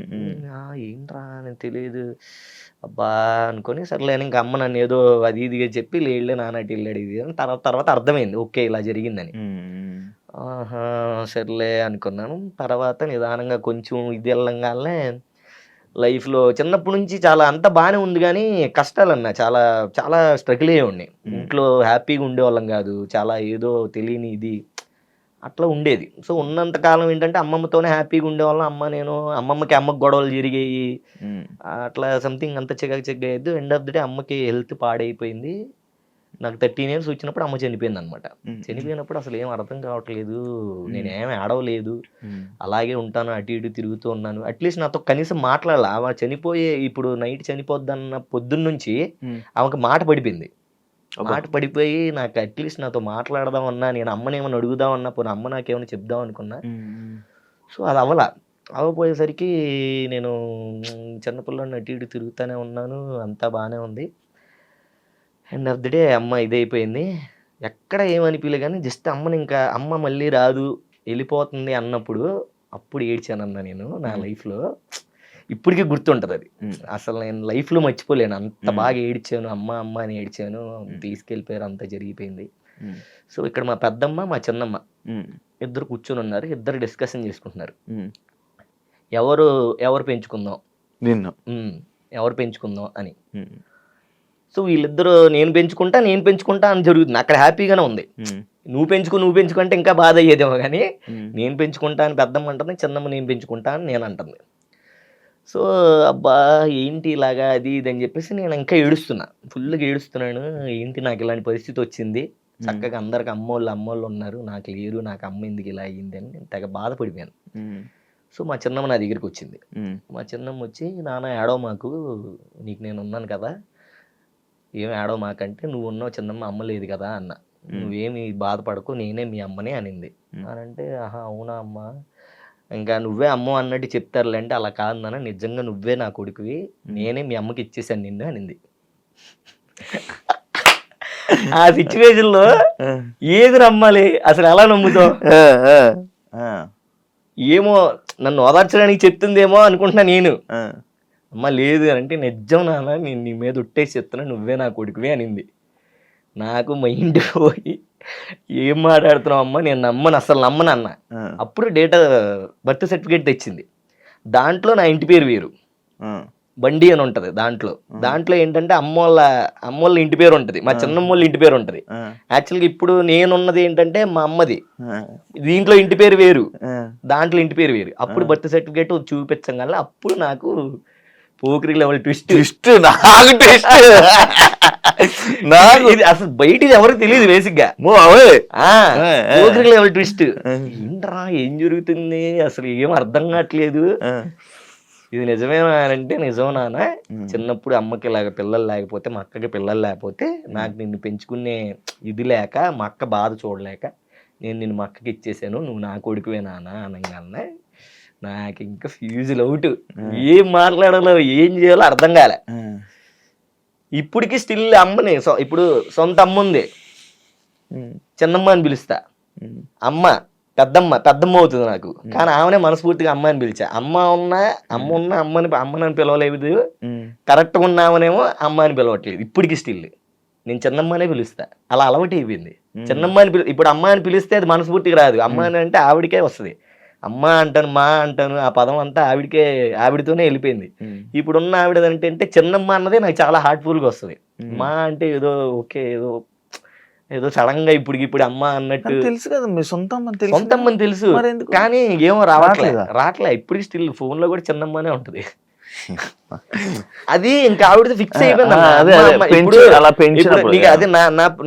ఏంట్రా అని తెలియదు అబ్బా అనుకొని సర్లే ఇంకా అమ్మ నన్ను ఏదో అది ఇదిగా చెప్పి లేళ్ళే నాన్నటి వెళ్ళాడు ఇది అని తర్వాత అర్థమైంది, ఓకే ఇలా జరిగిందని. ఆహా సర్లే అనుకున్నాను. తర్వాత నిదానంగా కొంచెం ఇది వెళ్ళంగానే లైఫ్లో చిన్నప్పటి నుంచి చాలా అంతా బాగానే ఉంది, కానీ కష్టాలన్నా చాలా చాలా స్ట్రగుల్ అయ్యేవాడిని. ఇంట్లో హ్యాపీగా ఉండేవాళ్ళం కాదు, చాలా ఏదో తెలియని ఇది అట్లా ఉండేది. సో ఉన్నంతకాలం ఏంటంటే అమ్మమ్మతోనే హ్యాపీగా ఉండేవాళ్ళం. అమ్మమ్మకి గొడవలు జరిగాయి, అట్లా సంథింగ్ అంత చెగ్గయ్యద్దు. ఎండ్ ఆఫ్ ది డే అమ్మకి హెల్త్ పాడైపోయింది. నాకు 13 years వచ్చినప్పుడు అమ్మ చనిపోయింది అనమాట. చనిపోయినప్పుడు అసలు ఏం అర్థం కావట్లేదు, నేనేమి ఆడవలేదు, అలాగే ఉంటాను, అటు ఇటు తిరుగుతూ ఉన్నాను. అట్లీస్ట్ నాతో కనీసం మాట్లాడాలి. ఆమె ఇప్పుడు నైట్ చనిపోద్దన్న పొద్దున్న నుంచి ఆమెకు మాట పడిపోయింది. మాట పడిపోయి నాకు అట్లీస్ట్ నాతో మాట్లాడదామన్నా, నేను అమ్మని ఏమైనా అడుగుదామన్నా, పోనీ అమ్మ నాకేమైనా చెప్దాం అనుకున్నా. సో అది అవ్వపోయేసరికి నేను చిన్నపిల్లని అటు ఇటు తిరుగుతూనే ఉన్నాను, అంతా బాగానే ఉంది. ఎండ్ ఆఫ్ ది డే అమ్మ ఇదైపోయింది. ఎక్కడ ఏమనిపించలే, కానీ జస్ట్ అమ్మని ఇంకా అమ్మ మళ్ళీ రాదు వెళ్ళిపోతుంది అన్నప్పుడు అప్పుడు ఏడ్చానన్నా నేను నా లైఫ్లో. ఇప్పటికీ గుర్తుంటుంది అది, అసలు నేను లైఫ్లో మర్చిపోలేను, అంత బాగా ఏడ్చాను, అమ్మ అని ఏడ్చాను. తీసుకెళ్ళిపోయారు, అంతా జరిగిపోయింది. సో ఇక్కడ మా పెద్దమ్మ మా చిన్నమ్మ ఇద్దరు కూర్చొని ఉన్నారు, ఇద్దరు డిస్కషన్ చేసుకుంటున్నారు, ఎవరు పెంచుకుందాం ఎవరు పెంచుకుందాం అని. సో వీళ్ళిద్దరు నేను పెంచుకుంటా అని జరుగుతుంది. అక్కడ హ్యాపీగానే ఉంది. నువ్వు పెంచుకుంటే ఇంకా బాధ అయ్యేదేమో, కానీ నేను పెంచుకుంటా అని పెద్దమ్మ అంటుంది, చిన్నమ్మ నేను పెంచుకుంటా అని నేను అంటుంది. సో అబ్బా ఏంటి ఇలాగా అది ఇది అని చెప్పేసి నేను ఇంకా ఏడుస్తున్నా, ఫుల్గా ఏడుస్తున్నాను. ఏంటి నాకు ఇలాంటి పరిస్థితి వచ్చింది, చక్కగా అందరికి అమ్మోళ్ళు ఉన్నారు, నాకు లేరు, నాకు అమ్మ ఎందుకు ఇలా అయ్యింది అని నేను తెగ బాధపడిపోయాను. సో మా చిన్నమ్మ నా దగ్గరికి వచ్చింది. మా చిన్నమ్మ వచ్చి, నాన్న ఏడవ మాకు, నీకు నేను ఉన్నాను కదా, ఏం ఏడవ మాకంటే, నువ్వు ఉన్నావు చిన్నమ్మ, అమ్మ లేదు కదా అన్న, నువ్వేమి బాధపడకు, నేనే మీ అమ్మనే అనింది. అని అంటే, ఆహా అవునా అమ్మ, ఇంకా నువ్వే అమ్మ అన్నట్టు చెప్తారులే అంటే, అలా కాదు నాన్న, నిజంగా నువ్వే నా కొడుకువి, నేనే మీ అమ్మకి ఇచ్చేసాను నిన్ను అనింది. ఆ సిచ్యువేషన్లో ఏది నమ్మాలి, అసలు ఎలా నమ్ముతావు? ఏమో నన్ను ఓదార్చడానికి చెప్తుందేమో అనుకుంటున్నా నేను. అమ్మ లేదు అని అంటే, నిజం నాన్న, నేను నీ మీద ఉట్టేసి చెప్తున్నా, నువ్వే నా కొడుకువే అనింది. నాకు మైండ్ పోయి, ఏం మాట్లాడుతున్నావు అమ్మ, నేను అసలు నమ్మను అన్న. అప్పుడు బర్త్ సర్టిఫికేట్ తెచ్చింది, దాంట్లో నా ఇంటి పేరు వేరు, బండి అని ఉంటది. దాంట్లో ఏంటంటే అమ్మోళ్ళ ఇంటి పేరు ఉంటది, మా చిన్నమ్మోళ్ళ ఇంటి పేరు ఉంటది. యాక్చువల్గా ఇప్పుడు నేనున్నది ఏంటంటే మా అమ్మది, దీంట్లో ఇంటి పేరు వేరు, దాంట్లో ఇంటి పేరు వేరు. అప్పుడు బర్త్ సర్టిఫికేట్ చూపించగల, అప్పుడు నాకు పోకిరి లెవెల్ ట్విస్ట్ నాకు ఇది అసలు బయట ఎవరికి తెలియదు బేసిక్ గా. పోకిరి లెవెల్ ట్విస్ట్ ఏంట్రా, ఏం జరుగుతుంది, అసలు ఏం అర్థం కావట్లేదు. ఇది నిజమేనా అంటే, నిజం నాన్న, చిన్నప్పుడు అమ్మకి ఇలాగ పిల్లలు లేకపోతే, మా అక్కకి పిల్లలు లేకపోతే, నాకు నిన్ను పెంచుకునే ఇది లేక, మా అక్క బాధ చూడలేక నేను నిన్ను మా అక్కకి ఇచ్చేసాను, నువ్వు నా కొడుకువే నాన్న అనగానే నాకు ఇంకా ఫ్యూజులు అవుట్. ఏం మాట్లాడాలో ఏం చేయాలో అర్థం కాలే. ఇప్పటికి స్టిల్ అమ్మని, ఇప్పుడు సొంత అమ్మ ఉంది, చిన్నమ్మ అని పిలుస్తా, పెద్దమ్మ అవుతుంది నాకు, కానీ ఆమెనే మనస్ఫూర్తిగా అమ్మ అని పిలిచా. అమ్మని పిలవలేదు, కరెక్ట్గా ఉన్న ఆమెనేమో అమ్మ అని పిలవట్లేదు. ఇప్పటికి స్టిల్ నేను చిన్నమ్మనే పిలుస్తా, అలా అలవాటు అయిపోయింది. చిన్నమ్మ అని ఇప్పుడు అమ్మ అని పిలిస్తే అది మనస్ఫూర్తిగా రాదు, అమ్మ అని అంటే ఆవిడకే వస్తుంది. అమ్మ అంటాను, మా అంటాను, ఆ పదం అంతా ఆవిడతోనే వెళ్ళిపోయింది. ఇప్పుడున్న ఆవిడ అంటే చిన్నమ్మ అన్నదే నాకు చాలా హార్ట్ఫుల్గా వస్తుంది. మా అంటే ఏదో ఓకే, ఏదో సడన్ గా ఇప్పుడు అమ్మ అన్నట్టు. తెలుసు కదా మీ సొంతమ్మని తెలుసు, సొంతమ్మని తెలుసు, మరి ఎందుకు కానీ ఏమో రావట్లే. ఇప్పటికి స్టిల్ ఫోన్ లో కూడా చిన్నమ్మనే ఉంటది. అది ఇంకా ఆవిడతో ఫిక్స్ అయిపోయింది. అదే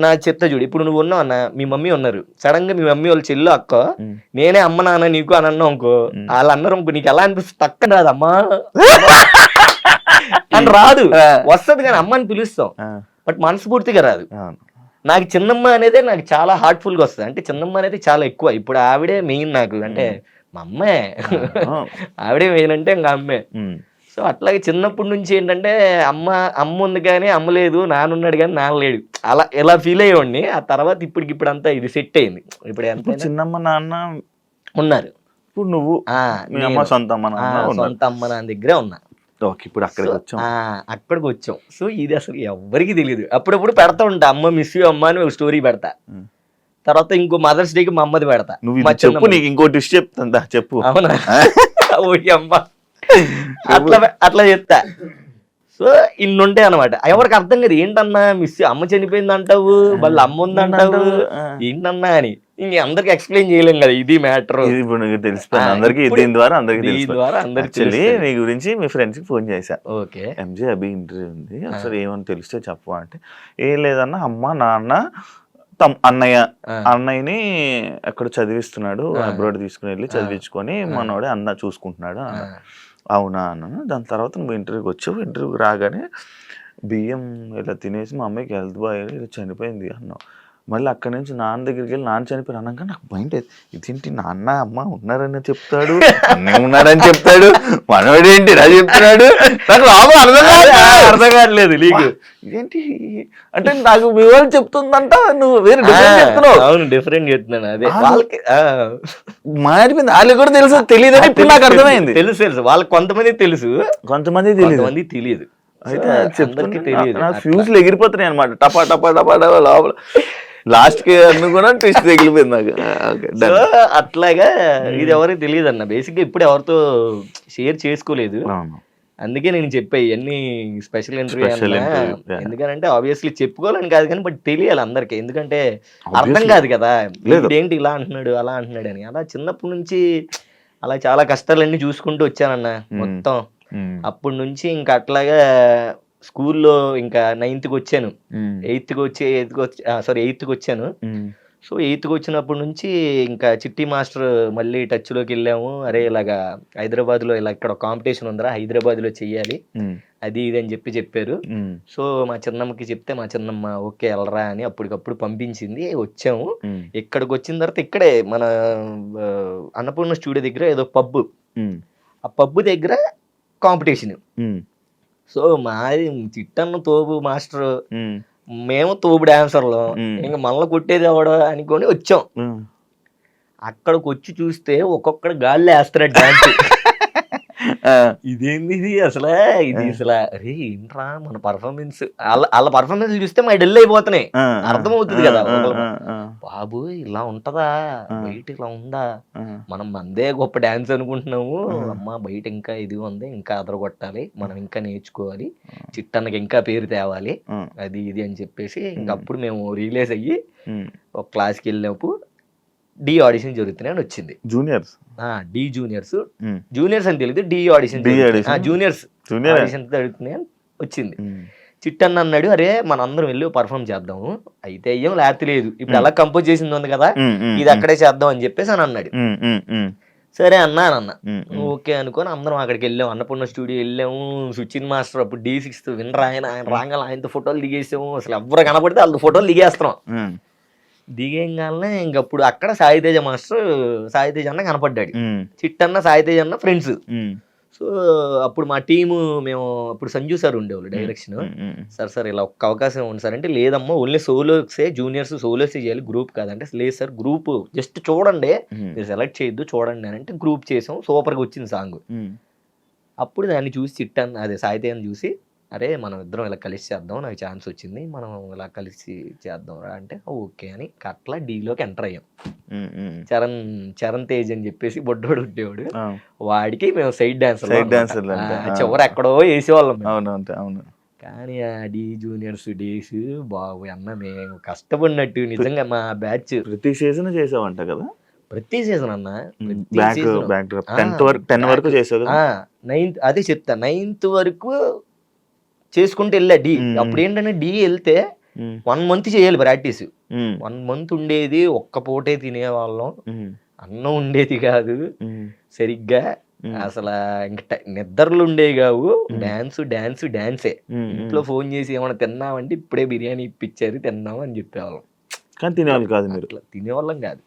నా చెప్తా చూడు, ఇప్పుడు నువ్వు ఉన్నావు అన్న, మీ మమ్మీ ఉన్నారు, సడన్ గా మీ మమ్మీ వాళ్ళు చెల్లు అక్క, నేనే అమ్మ నాన్న నీకు అని అన్నావు అనుకో, వాళ్ళు అన్నారు అనుకో, నీకు ఎలా అనిపిస్తుంది? తక్క రాదు అమ్మా అని రాదు, వస్తుంది కానీ అమ్మ అని పిలుస్తాం, బట్ మనస్ఫూర్తిగా రాదు. నాకు చిన్నమ్మ అనేది నాకు చాలా హార్ట్ఫుల్ గా వస్తుంది. అంటే చిన్నమ్మ అనేది చాలా ఎక్కువ. ఇప్పుడు ఆవిడే మెయిన్ నాకు, అంటే మా అమ్మే ఆవిడే మెయిన్, అంటే ఇంకా అమ్మే. సో అట్లాగే చిన్నప్పటి నుంచి ఏంటంటే అమ్మ ఉంది కానీ అమ్మ లేదు, నాన్నున్నాడు కానీ నాన్న లేడు, అలా ఎలా ఫీల్ అయ్యేవాడిని. ఆ తర్వాత ఇప్పుడు అంతా ఇది సెట్ అయింది. ఇప్పుడు ఎంత చిన్నమ్మ నాన్న ఉన్నారు, ఇప్పుడు నువ్వు సొంత అమ్మ నాన్న దగ్గరే ఉన్నా. ఇప్పుడు అక్కడికి వచ్చాం. సో ఇది అసలు ఎవరికి తెలియదు. అప్పుడప్పుడు పెడతా ఉంటా, అమ్మ మిస్ యూ అమ్మ అని ఒక స్టోరీ పెడతా. తర్వాత ఇంకో మదర్స్ డేకి మా అమ్మది పెడతా. నీకు ఇంకో డిష్ చెప్తా, చెప్పు. అవునా? ఓకే అమ్మ, అట్లా చెప్తా. సో ఇన్ని ఉంటాయి అనమాట. ఎవరికి అర్థం కాదు, ఏంటన్నా మిస్ అమ్మ చనిపోయింది అంటావు, మళ్ళీ అమ్మ ఉంది అంటావు, ఏంటన్నా అని. ఇంక అందరికి ఎక్స్ప్లెయిన్ చేయలేం కదా, ఇది మ్యాటర్. తెలిసిపోయింది అందరికి, దీని ద్వారా అందరికి. నీ గురించి మీ ఫ్రెండ్స్ కి ఫోన్ చేశా, ఓకే ఎంజే అభి ఇంటర్వ్యూ ఉంది, అసలు ఏమని తెలిస్తే చెప్పు అంటే, ఏం లేదన్నా అమ్మ నాన్న అన్నయ్యని ఎక్కడ చదివిస్తున్నాడు, అబ్రాడ్ తీసుకుని వెళ్ళి చదివించుకొని మనోడే అన్న చూసుకుంటున్నాడు. అవునా అన్నాను. దాని తర్వాత నువ్వు ఇంటర్వ్యూకి వచ్చావు, ఇంటర్వ్యూకి రాగానే బియ్యం ఇలా తినేసి మా అమ్మాయికి హెల్త్ బాగా చనిపోయింది అన్నావు. మళ్ళీ అక్కడి నుంచి నాన్న దగ్గరికి వెళ్ళి నాన్న చనిపోయి అన్నాక నాకు భయం లేదు, ఇదేంటి నాన్న అమ్మ ఉన్నారని చెప్తాడు, అన్నయ్య ఉన్నారని చెప్తాడు, మనవాడు ఏంటి ఇలా చెప్తున్నాడు, నాకు అర్థం కావట్లేదు నీకు ఇదేంటి అంటే. నాకు మీ వాళ్ళు చెప్తుందంట, నువ్వు వేరే చెప్తున్నావు. అవును, డిఫరెంట్ చెప్తున్నాను. అదే మారిపోయింది, వాళ్ళకి కూడా తెలుసు తెలియదు అని ఇప్పుడు నాకు అర్థమైంది. తెలుసు వాళ్ళకి, కొంతమంది తెలుసు, కొంతమంది తెలియదు. అయితే ఫ్యూజ్లు ఎగిరిపోతున్నాయి అనమాట, టపా టపా టపా టపా లోపల. లాస్ట్ కి అన్ని కూడా ట్విస్ట్ తగిలిపోయింది నాకు. అట్లాగా ఇది ఎవరికి తెలియదు అన్న. బేసిక్ గా ఇప్పుడు ఎవరితో షేర్ చేసుకోలేదు, అందుకే నేను చెప్పా ఇవన్నీ స్పెషల్ ఇంటర్వ్యూ. ఎందుకంటే ఆబ్వియస్లీ చెప్పుకోవాలని కాదు కానీ, బట్ తెలియాలి అందరికి, ఎందుకంటే అర్థం కాదు కదా ఏంటి ఇలా అంటున్నాడు అలా అంటున్నాడు అని. అలా చిన్నప్పటి నుంచి అలా చాలా కష్టాలన్నీ చూసుకుంటూ వచ్చానన్న మొత్తం. అప్పటి నుంచి ఇంకా అట్లాగా స్కూల్లో ఇంకా 9th వచ్చాను, 8th వచ్చాను. సో 8th వచ్చినప్పటి నుంచి ఇంకా చిట్టి మాస్టర్ మళ్ళీ టచ్ లోకి వెళ్ళాము. అరే ఇలాగా హైదరాబాద్ లో ఇలా ఇక్కడ కాంపిటీషన్ ఉందిరా, హైదరాబాద్ లో చెయ్యాలి అది ఇది అని చెప్పారు. సో మా చిన్నమ్మకి చెప్తే మా చిన్నమ్మ ఓకే వెళ్ళరా అని అప్పటికప్పుడు పంపించింది. వచ్చాము. ఇక్కడికి వచ్చిన తర్వాత ఇక్కడే మన అన్నపూర్ణ స్టూడియో దగ్గర ఏదో పబ్బు, ఆ పబ్బు దగ్గర కాంపిటీషన్. సో మాది చిట్టన్న తోపు మాస్టర్, మేము తోపు డాన్సర్లు, ఇంకా మళ్ళీ కొట్టేది ఎవడో అనుకొని వచ్చాం. అక్కడికి వచ్చి చూస్తే ఒక్కొక్కడు గాల్లో వేస్తున్నాడు డాన్స్. ఇదేంది ఇది అసలు అరే ఏంట్రా మన పర్ఫార్మెన్స్, వాళ్ళ పర్ఫార్మెన్స్ చూస్తే మా డెల్ అయిపోతున్నాయి, అర్థమవుతుంది కదా. బాబు ఇలా ఉంటదా, బయట ఇలా ఉందా, మనం మందే గొప్ప డాన్స్ అనుకుంటున్నాము, అమ్మ బయట ఇంకా ఇది ఉంది, ఇంకా అదరగొట్టాలి, మనం ఇంకా నేర్చుకోవాలి, చిట్టన్నకి ఇంకా పేరు తేవాలి, అది ఇది అని చెప్పేసి ఇంకప్పుడు మేము రిలీజ్ అయ్యి ఒక క్లాస్కి వెళ్ళినప్పుడు డి ఆడిషన్ జరుగుతున్నాయని వచ్చింది. జూనియర్స్ డి జూనియర్స్ అని తెలియదు, డి ఆడిషన్ జూనియర్స్ ఆడిషన్ జరుగుతున్నాయని వచ్చింది. చిట్టన్న అన్నాడు, అరే మన అందరం వెళ్ళి పర్ఫామ్ చేద్దాము, అయితే అయ్యాం లేకపోతే లేదు, ఇప్పుడు అలా కంపోజ్ చేసింది ఉంది కదా ఇది అక్కడే చేద్దాం అని చెప్పేసి అని అన్నాడు. సరే అన్న ఓకే అనుకొని అందరం అక్కడికి వెళ్ళాము. అన్నపూర్ణ స్టూడియో వెళ్ళాము. సుచిన్ మాస్టర్ అప్పుడు D6 వినరా, ఆయన రాగాల ఆయనతో ఫోటోలు దిగేసాము. అసలు ఎవరు కనపడితే వాళ్ళతో ఫోటోలు దిగేస్తున్నాం. దిగేగానే ఇంకప్పుడు అక్కడ సాయితేజ అన్న కనపడ్డాడు. చిట్టన్న సాయితేజ అన్న ఫ్రెండ్స్. సో అప్పుడు మా టీము మేము అప్పుడు సంజు సార్ ఉండేవాళ్ళు డైరెక్షన్. సార్ ఇలా ఒక్క అవకాశం ఉంది సార్ అంటే, లేదమ్మా ఓన్లీ సోలోసే, జూనియర్స్ సోలోసే చేయాలి, గ్రూప్ కాదంటే, లేదు సార్ గ్రూప్ జస్ట్ చూడండి, మీరు సెలెక్ట్ చేయొద్దు చూడండి అని అంటే, గ్రూప్ చేసాం. సూపర్గా వచ్చింది సాంగ్. అప్పుడు దాన్ని చూసి చిట్టన్న అదే సాయితేజని చూసి అరే మనం ఇద్దరం ఇలా కలిసి చేద్దాం, నాకు ఛాన్స్ వచ్చింది, మనం ఇలా కలిసి చేద్దాం రా అంటే ఓకే అని అట్లా డీలోకి ఎంటర్ అయ్యాం. చరణ్ తేజ్ అని చెప్పేసి బొడ్డోడు ఉండేవాడు, వాడికి మేము సైడ్ డాన్సర్ చివరి ఎక్కడో వేసేవాళ్ళం మేము. అవును. కానీ ఆ డీ జూనియర్స్ డేస్ బాబు అన్న మేము కష్టపడినట్టు నిజంగా మా బ్యాచ్ ప్రతి సీజన్ చేసావంట కదా? ప్రతి సీజన్ అన్న, టెన్ వరకు చేసావు కదా? 9th అదే చెప్తా, 9th వరకు చేసుకుంటూ వెళ్ళా డీ. అప్పుడు ఏంటంటే డీ వెళ్తే 1 month చేయాలి ప్రాక్టీస్. 1 month ఉండేది, ఒక్క పూటే తినేవాళ్ళం, అన్నం ఉండేది కాదు సరిగ్గా, అసలు ఇంకా నిద్రలు ఉండేవి కావు, డాన్సే. ఇంట్లో ఫోన్ చేసి ఏమైనా తిన్నామంటే ఇప్పుడే బిర్యానీ ఇప్పించారు తిన్నాము అని చెప్పేవాళ్ళం. కానీ తినేవాళ్ళు కాదు మీరు? అట్లా తినేవాళ్ళం కాదు.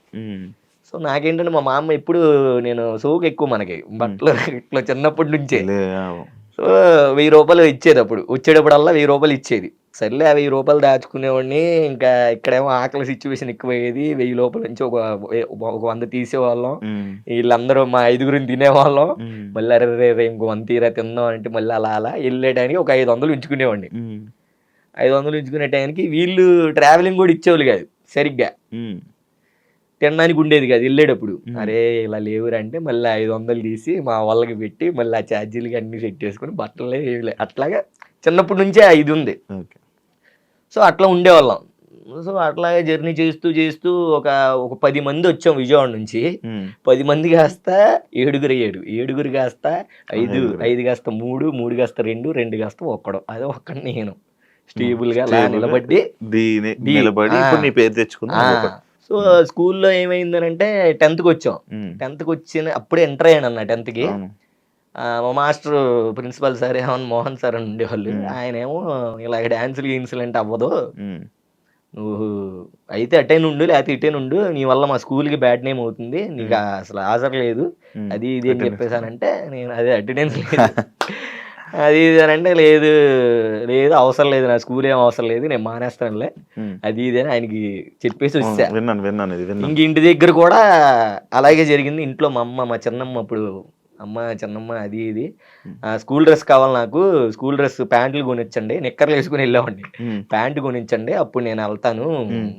సో నాకేంటంటే మా మామ ఎప్పుడు, నేను సోకు ఎక్కువ మనకి బట్టలు ఇట్లా చిన్నప్పటి నుంచే. సో 1000 రూపాయలు ఇచ్చేది, అప్పుడు వచ్చేటప్పుడల్లా 1000 రూపాయలు ఇచ్చేది. సర్లే ఆ 1000 రూపాయలు దాచుకునేవాడిని. ఇంకా ఇక్కడేమో ఆకలి సిచ్యువేషన్ ఎక్కువయ్యేది, 1000 రూపాయల నుంచి ఒక 100 తీసేవాళ్ళం. వీళ్ళందరూ మా 5గురిని తినేవాళ్ళం. మళ్ళీ అరే ఇంకో 100 తీరా తిందాం అంటే మళ్ళీ అలా వెళ్ళేటానికి ఒక 500 ఉంచుకునేవాడిని. 500 ఉంచుకునే టైంకి వీళ్ళు ట్రావెలింగ్ కూడా ఇచ్చేవాళ్ళు కాదు సరిగ్గా, తినడానికి ఉండేది కాదు వెళ్ళేటప్పుడు. అరే ఇలా లేవురా అంటే మళ్ళీ 500 తీసి మా వాళ్ళకి పెట్టి మళ్ళీ ఆ ఛార్జీలకి అన్ని సెట్ చేసుకుని బట్టలే ఏమి అట్లాగా చిన్నప్పటి నుంచే ఇది ఉంది. సో అట్లా ఉండేవాళ్ళం. సో అట్లాగే జర్నీ చేస్తూ ఒక 10 మంది వచ్చాం విజయవాడ నుంచి. 10 మంది కాస్త 7 అయ్యాడు, 7 కాస్త 5 కాస్త 3 కాస్త 2 కాస్త 1. అదే ఒక్కడు నేను స్టేబుల్ గా నిలబడి నీ పేరు తెచ్చుకున్నా. సో స్కూల్లో ఏమైందనంటే 10th వచ్చాం. 10th వచ్చిన అప్పుడే ఎంటర్ అయ్యాను అన్న 10th కి. మా master principal sir Mohan sir అని ఉండేవాళ్ళు. ఆయన ఏమో ఇలా డాన్సులు ఇన్సిడెంట్ అవ్వదు, నువ్వు అయితే అటైన్ ఉండు లేకపోతే ఇటైన్ ఉండు, నీ వల్ల మా స్కూల్కి బ్యాడ్ నేమ్ అవుతుంది, నీకు అసలు హాజరు లేదు అది ఇది అని చెప్పేసానంటే నేను అదే అటెండెన్స్ లేదు అది ఇది అని అంటే లేదు అవసరం లేదు, నా స్కూల్ ఏం అవసరం లేదు, నేను మానేస్తానులే అది ఇది అని ఆయనకి చెప్పేసి వచ్చా. ఇంక ఇంటి దగ్గర కూడా అలాగే జరిగింది. ఇంట్లో మా చిన్నమ్మ, అప్పుడు చిన్నమ్మ అది ఇది స్కూల్ డ్రెస్ కావాలి నాకు, స్కూల్ డ్రెస్ ప్యాంట్లు కొనిచ్చండి, నిక్కర్లు వేసుకుని వెళ్ళామండి, ప్యాంటు కొనిచ్చండి అప్పుడు నేను వెళ్తాను,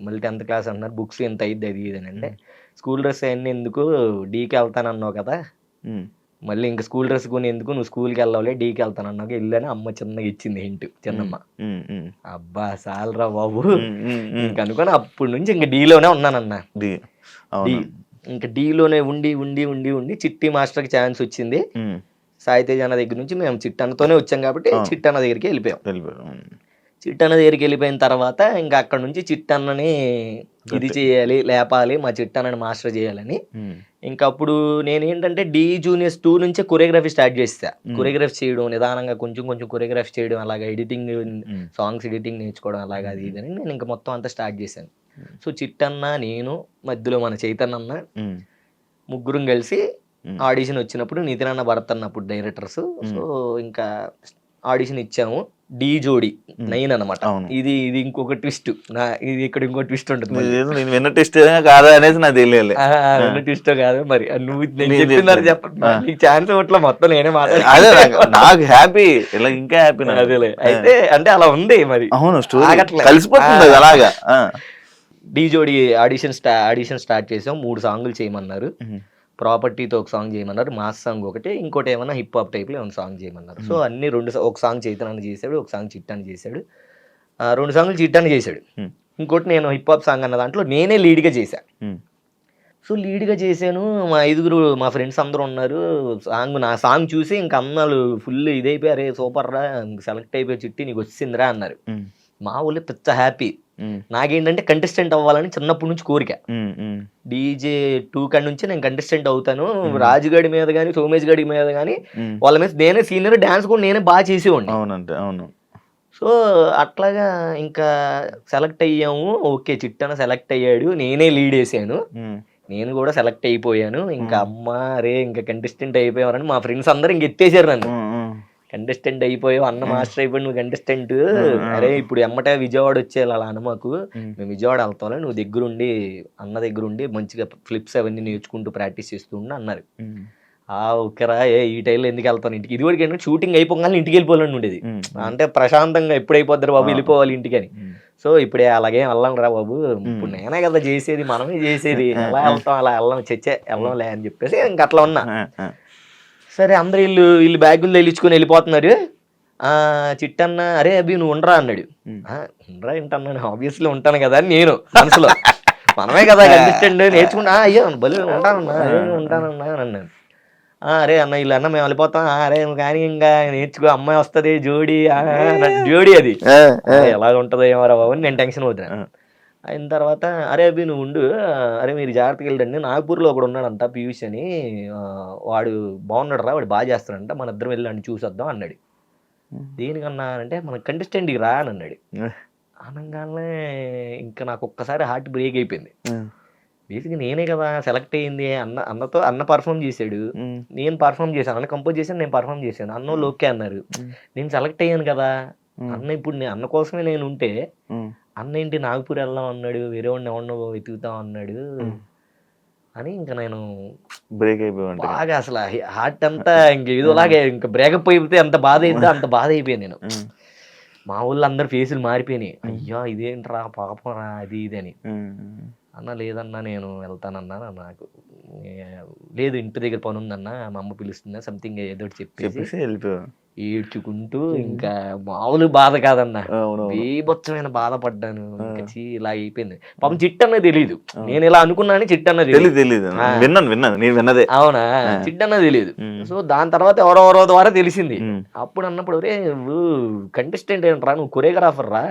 మళ్ళీ 10th క్లాస్ అన్నారు, బుక్స్ ఎంత అయ్యిద్ది అది ఇది అని అంటే, స్కూల్ డ్రెస్ అన్నీ ఎందుకు, డీకి వెళ్తాను అన్నావు కదా, మళ్ళీ ఇంకా స్కూల్ డ్రెస్ కొని ఎందుకు, నువ్వు స్కూల్కి వెళ్ళాలి డీకి వెళ్తాను అన్నావు వెళ్ళని అమ్మ చిన్నగా ఇచ్చింది హింట్. చిన్నమ్మ అబ్బా సాలరా బాబు ఇంక అనుకోని అప్పటి నుంచి ఇంకా డీలోనే ఉన్నానన్న. ఇంకా డీలోనే ఉండి చిట్టి మాస్టర్కి ఛాన్స్ వచ్చింది. సాయితేజ్ అన్న దగ్గర నుంచి మేము చిట్టన్నతోనే వచ్చాం కాబట్టి చిట్టన్న దగ్గరికి వెళ్ళిపోయాం. చిట్టన్న దగ్గరికి వెళ్ళిపోయిన తర్వాత ఇంకా అక్కడ నుంచి చిట్టన్నని ఇది చేయాలి, లేపాలి, మా చిట్టన్నని మాస్టర్ చేయాలని. ఇంకా అప్పుడు నేనేంటంటే డీ జూనియర్స్ 2 నుంచే కొరియోగ్రఫీ స్టార్ట్ చేస్తా. కొరియోగ్రఫీ చేయడం, నిదానంగా కొంచెం కొరియోగ్రఫీ చేయడం, అలాగా ఎడిటింగ్, సాంగ్స్ ఎడిటింగ్ నేర్చుకోవడం, అలాగా అది ఇది అని నేను ఇంకా మొత్తం అంతా స్టార్ట్ చేశాను. సో చిట్టన్న, నేను, మధ్యలో మన చైతన్య అన్న, ముగ్గురం కలిసి ఆడిషన్ వచ్చినప్పుడు నితిన్ అన్న, భరత్ అన్న అప్పుడు డైరెక్టర్స్. సో ఇంకా ఆడిషన్ ఇచ్చాము. డీ జోడి 9 అనమాట. ఇది ఇంకొక ట్విస్ట్, ఇది ఇక్కడ ఇంకో ట్విస్ట్ ఉంటుంది. నేను విన్న ట్విస్ట్ కాదా అనేది నాకు తెలియాలి. విన్న ట్విస్ట్ కాదు మరి, నువ్వు చెప్తున్నారు చెప్పండి, నీకు ఛాన్స్ ఇవ్వట్లా, మొత్తం నేనే నాకు హ్యాపీ, ఇలా ఇంకా హ్యాపీ. అదేలే, అయితే అంటే అలా ఉంది మరి. అవును, కలిసిపోతుంది అలాగా. డీ జోడి ఆడిషన్ స్టార్ట్ చేసాం. 3 సాంగులు చేయమన్నారు. ప్రాపర్టీతో ఒక సాంగ్ చేయమన్నారు, మాస్ సాంగ్ ఒకటి, ఇంకోటి ఏమన్నా హిప్ హాప్ టైప్లో ఏమైనా సాంగ్ చేయమన్నారు. సో అన్ని 2, ఒక సాంగ్ చైతన్య చేశాడు, ఒక సాంగ్ చిట్టాన్ని చేశాడు, 2 సాంగులు చిట్టాన్ని చేశాడు, ఇంకోటి నేను హిప్ హాప్ సాంగ్ అన్న దాంట్లో నేనే లీడ్గా చేశాను. సో లీడ్గా చేశాను. మా 5 మా ఫ్రెండ్స్ అందరూ ఉన్నారు. నా సాంగ్ చూసి ఇంక అన్నాళ్ళు ఫుల్ ఇదైపోయారు, సూపర్ రా, సెలెక్ట్ అయిపోయి చిట్టి నీకు వచ్చిందిరా అన్నారు. మా ఊళ్ళో పెద్ద హ్యాపీ. నాకేంటంటే కంటెస్టెంట్ అవ్వాలని చిన్నప్పటి నుంచి కోరిక. డీజే 2 కాడి నుంచి నేను కంటెస్టెంట్ అవుతాను, రాజుగాడి మీద కానీ సోమేష్ గడి మీద కానీ వాళ్ళ మీద నేనే సీనియర్, డాన్స్ కూడా నేనే బాగా చేసేవాడిని. అవును. సో అట్లాగా ఇంకా సెలెక్ట్ అయ్యాము. ఓకే, చిట్టన సెలెక్ట్ అయ్యాడు, నేనే లీడ్ వేసాను, నేను కూడా సెలెక్ట్ అయిపోయాను. ఇంకా అమ్మ రే ఇంకా కంటెస్టెంట్ అయిపోయావని మా ఫ్రెండ్స్ అందరూ ఇంక ఎత్తేసారు నన్ను. కంటెస్టెంట్ అయిపోయావు, అన్న మాస్టర్ అయిపోయి నువ్వు కంటెస్టెంట్, అరే ఇప్పుడు ఎమ్మటే విజయవాడ వచ్చేయాలి అలా అన్న మాకు, మేము విజయవాడ వెళ్తాం, నువ్వు అన్న దగ్గరుండి మంచిగా ఫ్లిప్స్ అవన్నీ నేర్చుకుంటూ ప్రాక్టీస్ చేస్తూ ఉండి అన్నారు. ఓకేరా ఈ టైంలో ఎందుకు వెళ్తాను ఇంటికి. ఇది కూడా ఏంటంటే షూటింగ్ అయిపోగానే ఇంటికి వెళ్ళిపోవాలని ఉండేది. అంటే ప్రశాంతంగా ఎప్పుడు అయిపోద్దారు బాబు వెళ్ళిపోవాలి ఇంటికి అని. సో ఇప్పుడే అలాగే వెళ్ళాం రా బాబు, ఇప్పుడు నేనే కదా చేసేది, మనమే చేసేది, ఎలా వెళ్తాం అలా వెళ్ళాం, వెళ్ళంలే అని చెప్పేసి ఇంక అట్లా ఉన్నా. సరే అందరు వీళ్ళు బ్యాగులు తెలిచుకొని వెళ్ళిపోతున్నారు. చిట్టన్న అరే అభి నువ్వు ఉండరా అన్నాడు. ఉండరా ఏంటన్నాను, ఆబ్వియస్లీ ఉంటాను కదా అని నేను మనసులో, మనమే కదా కనిపించండి నేర్చుకుంటా, అయ్యో బలి ఉంటానన్నా ఉంటానన్నా అని అన్నాను. అరే అన్న వీళ్ళు అన్న మేము వెళ్ళిపోతాం, అరే కానీ ఇంకా నేర్చుకో అమ్మాయి వస్తుంది జోడి జోడి అది ఎలాగ ఉంటుందో ఏమో బాబు అని నేను టెన్షన్ అవుతున్నా. అయిన తర్వాత అరే అభి నువ్వు ఉండు, అరే మీరు జాగ్రత్తగా వెళ్ళండి, నాగపూర్లో ఒకడు ఉన్నాడంట పీయూష్ అని, వాడు బాగున్నాడు రా, వాడు బాగా చేస్తాడంట, మన ఇద్దరం వెళ్ళండి చూసొద్దాం అన్నాడు. దేనికన్నా అంటే మన కంటెస్టెంట్కి రా అని అన్నాడు. అనగానే ఇంకా నాకు ఒక్కసారి హార్ట్ బ్రేక్ అయిపోయింది. బేసిక్గా నేనే కదా సెలెక్ట్ అయ్యింది, అన్న పర్ఫామ్ చేశాడు, నేను పర్ఫామ్ చేశాను, అన్న కంపోజ్ చేశాను, నేను పర్ఫామ్ చేశాను, అన్న ఓకే అన్నారు, నేను సెలెక్ట్ అయ్యాను కదా. అన్న ఇప్పుడు అన్న కోసమే నేను ఉంటే అన్న ఏంటి నాగపూర్ వెళ్దాం అన్నాడు, వేరే వాడిని ఎవరినో వెతుకుతాం అన్నాడు అని ఇంకా నేను బ్రేక్ అయిపోయాను బాగా. అసలు హార్ట్ అంతా ఇంక ఏదోలాగే ఇంకా బ్రేకప్ అయిపోతే ఎంత బాధ అయిందో అంత బాధ అయిపోయాను నేను. మా ఊళ్ళో అందరు ఫేసులు మారిపోయినాయి, అయ్యో ఇదేంట్రా పాపం రా అది ఇది అని. అన్న లేదన్నా నేను వెళ్తానన్నా, నాకు లేదు ఇంటి దగ్గర పని ఉందన్నా, మా అమ్మ పిలుస్తుందా సంథింగ్ ఏదో చెప్పేసి వెళ్ళిపోయా. ఏడ్చుకుంటూ ఇంకా మామూలు బాధ కాదన్నా, బీభత్సమైన బాధపడ్డాను. ఇలా అయిపోయింది. పాపం చిట్టన్న తెలీదు, నేను ఇలా అనుకున్నాను చిట్టన్న తెలియదు. అవునా, చిట్టన్న తెలీదు. సో దాని తర్వాత ఎవరెవరో ద్వారా తెలిసింది. అప్పుడు అన్నప్పుడు రే నువ్వు కంటెస్టెంట్ ఏంట్రా, నువ్వు కొరియోగ్రాఫర్ రా,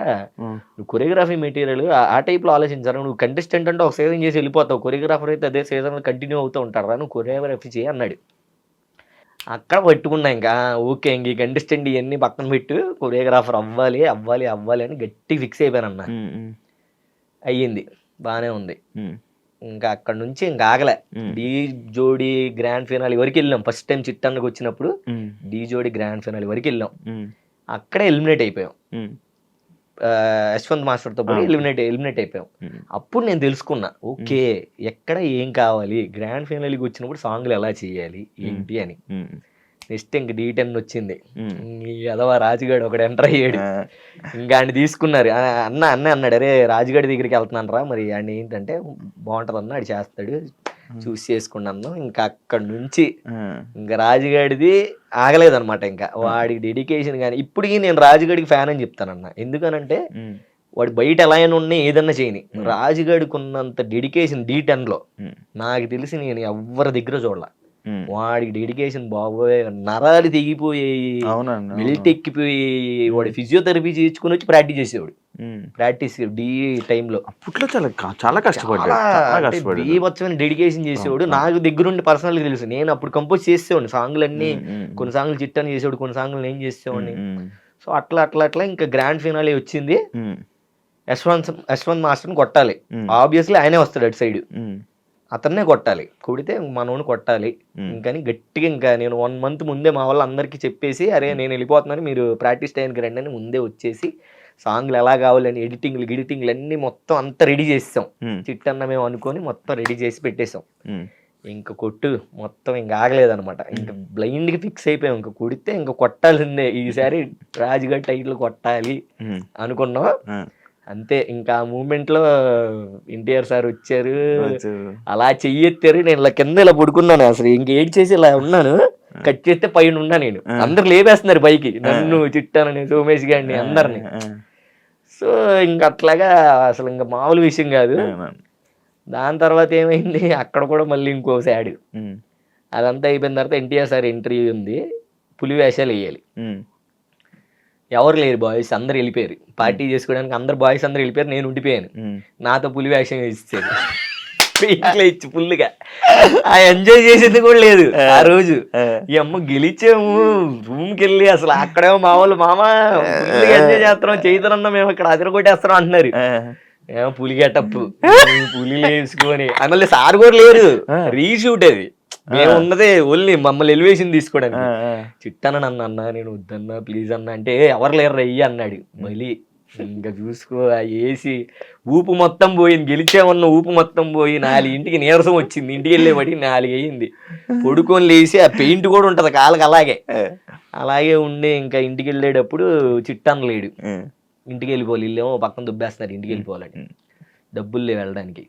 నువ్వు కొరియోగ్రఫీ మెటీరియల్ ఆ టైప్ లో ఆలోచించారా, నువ్వు కంటెస్టెంట్ అంటే ఒక సీజన్ చేసి వెళ్ళిపోతావు, కొరియోగ్రాఫర్ అయితే అదే సీజన్ కంటిన్యూ అవుతూ ఉంటారా, నువ్వు కొరియోగ్రఫీ చేయి అన్నాడు. అక్కడ పట్టుకున్నా ఇంకా ఓకే ఇంక ఈ కంటెస్టెంట్ ఇవన్నీ పక్కన పెట్టు, కొరియోగ్రాఫర్ అవ్వాలి అవ్వాలి అవ్వాలి అని గట్టి ఫిక్స్ అయిపోయాను అన్న. అయ్యింది బాగానే ఉంది. ఇంకా అక్కడ నుంచి ఇంకా ఆగలే. డీ జోడి గ్రాండ్ ఫినాలి వరకు వెళ్ళాం. ఫస్ట్ టైం చిట్టన్నకు వచ్చినప్పుడు డీ జోడి గ్రాండ్ ఫినాలి వరకు వెళ్ళాం. అక్కడే ఎలిమినేట్ అయిపోయాం, యశ్వంత్ మాస్టర్తో పాటు ఎలిమినేట్ అయిపోయాం. అప్పుడు నేను తెలుసుకున్నా ఓకే ఎక్కడ ఏం కావాలి, గ్రాండ్ ఫైనల్కి వచ్చినప్పుడు సాంగ్లు ఎలా చేయాలి ఏంటి అని. నెక్స్ట్ ఇంక D10 వచ్చింది, అదవా రాజుగాడు ఒకడు ఎంటర్ అయ్యాడు, ఇంకా ఆయన తీసుకున్నారు. అన్న అన్నాడు అరే రాజుగాడి దగ్గరికి వెళ్తున్నాను రా, మరి ఆయన ఏంటంటే బాగుంటుంది అన్న, ఆడు చేస్తాడు చూసి చేసుకున్నాను. ఇంకా అక్కడ నుంచి ఇంకా రాజుగాడిది ఆగలేదన్నమాట. ఇంకా వాడికి డెడికేషన్ కానీ ఇప్పటికీ నేను రాజుగాడికి ఫ్యాన్ అని చెప్తానన్న. ఎందుకనంటే వాడు బయట ఎలా అయినా ఉన్నాయి ఏదన్నా చేయని, రాజుగాడికి ఉన్నంత డెడికేషన్ D10లో నాకు తెలిసి నేను ఎవరి దగ్గర చూడలా. వాడికి డెడికేషన్ బాబోయే, నరాలు తెగిపోయాయి, బెల్ట్ ఎక్కిపోయి, వాడు ఫిజియోథెరపీ చేయించుకుని వచ్చి ప్రాక్టీస్ చేసేవాడు. ప్రాక్టీస్ డీ టైంలో అప్పట్లో చాలా కష్టపడ్డాడు, బీభత్సమైన డెడికేషన్ చేసేవాడు. నాకు దగ్గరుండి పర్సనల్గా తెలుసు, నేను అప్పుడు కంపోజ్ చేసేవాడిని సాంగ్లన్నీ. కొన్ని సాంగ్లు చిట్టని చేసేవాడు, కొన్ని సాంగ్లు నేను చేసేవాడిని. సో అట్లా ఇంకా గ్రాండ్ ఫినాలే వచ్చింది. యశ్వంత్ మాస్టర్ని కొట్టాలి, ఆబ్వియస్లీ ఆయనే వస్తాడు అటు సైడ్, అతన్నే కొట్టాలి, కొడితే మనోని కొట్టాలి. ఇంకని గట్టిగా ఇంకా నేను 1 month ముందే మా వాళ్ళందరికీ చెప్పేసి అరే నేను వెళ్ళిపోతున్నాను మీరు ప్రాక్టీస్ టైంకి రండి అని ముందే వచ్చేసి సాంగ్లు ఎలా కావాలని ఎడిటింగ్లు అన్నీ మొత్తం అంతా రెడీ చేసాం. చిట్టన్న మేము అనుకొని మొత్తం రెడీ చేసి పెట్టేసాం. ఇంకా కొట్టు మొత్తం ఇంకా ఆగలేదనమాట. ఇంకా బ్లైండ్గా ఫిక్స్ అయిపోయాం, ఇంకా కొడితే ఇంకా కొట్టాల్సిందే, ఈసారి రాజుగారి టైటిల్ కొట్టాలి అనుకున్నాం. అంతే ఇంకా ఆ మూమెంట్ లో NTR సార్ వచ్చారు, అలా చెయ్యెత్తారు, నేను ఇలా కింద ఇలా పడుకున్నాను. అసలు ఇంక ఏడ్ చేసి ఇలా ఉన్నాను, కట్ చేస్తే పైన ఉన్నా నేను. అందరు లేపేస్తున్నారు పైకి, నన్ను చిట్టానని సోమేష్ గారిని అందరిని. సో ఇంక అట్లాగా అసలు ఇంకా మామూలు విషయం కాదు. దాని తర్వాత ఏమైంది, అక్కడ కూడా మళ్ళీ ఇంకో సాడ్. అదంతా అయిపోయిన తర్వాత NTR సార్ ఇంటర్వ్యూ ఉంది, పులి వేషాలు వేయాలి. ఎవరు లేరు, బాయ్స్ అందరు వెళ్ళిపోయారు పార్టీ చేసుకోవడానికి, అందరు బాయ్స్ అందరు వెళ్ళిపోయారు, నేను ఉండిపోయాను. నాతో పులి వేషం ఇచ్చారు ఇంట్లో ఇచ్చి ఫుల్గా. ఆ ఎంజాయ్ చేసేది కూడా లేదు ఆ రోజు. ఈ అమ్మ గెలిచాము రూమ్కి వెళ్ళి, అసలు అక్కడేమో మా వాళ్ళు మామ ఫుల్గా ఎంజాయ్ చేస్తున్నాం, చైతన్య మేము ఇక్కడ అదిరగొట్టేస్తున్నాం అంటున్నారు. ఏమో పులి గెటప్పు, పులి వేసుకొని మళ్ళీ సార్ కూడా లేరు, రీషూట్ అది. మేము ఉన్నదే ఓన్లీ మమ్మల్ని ఎలివేషన్ తీసుకోవడానికి. చిట్టన్న నన్ను అన్నా, నేను వద్దన్నా ప్లీజ్ అన్నా అంటే ఎవరు లేరు రయ్యి అన్నాడు. మళ్ళీ ఇంకా చూసుకో ఆ ఏసి ఊపు మొత్తం పోయింది, గెలిచామన్న ఊపు మొత్తం పోయి 4ంటికి నీరసం వచ్చింది. ఇంటికి వెళ్ళేవాడికి 4 అయ్యింది. పడుకొని లేచి ఆ పెయింట్ కూడా ఉంటది కాళ్ళకి అలాగే ఉండి ఇంకా ఇంటికి వెళ్ళేటప్పుడు చిట్టన్న లేడు. ఇంటికి వెళ్ళిపోవాలి, ఇల్లేమో పక్కన దుబ్బేస్తున్నారు, ఇంటికి వెళ్ళిపోవాలని. డబ్బులు లేవు వెళ్ళడానికి.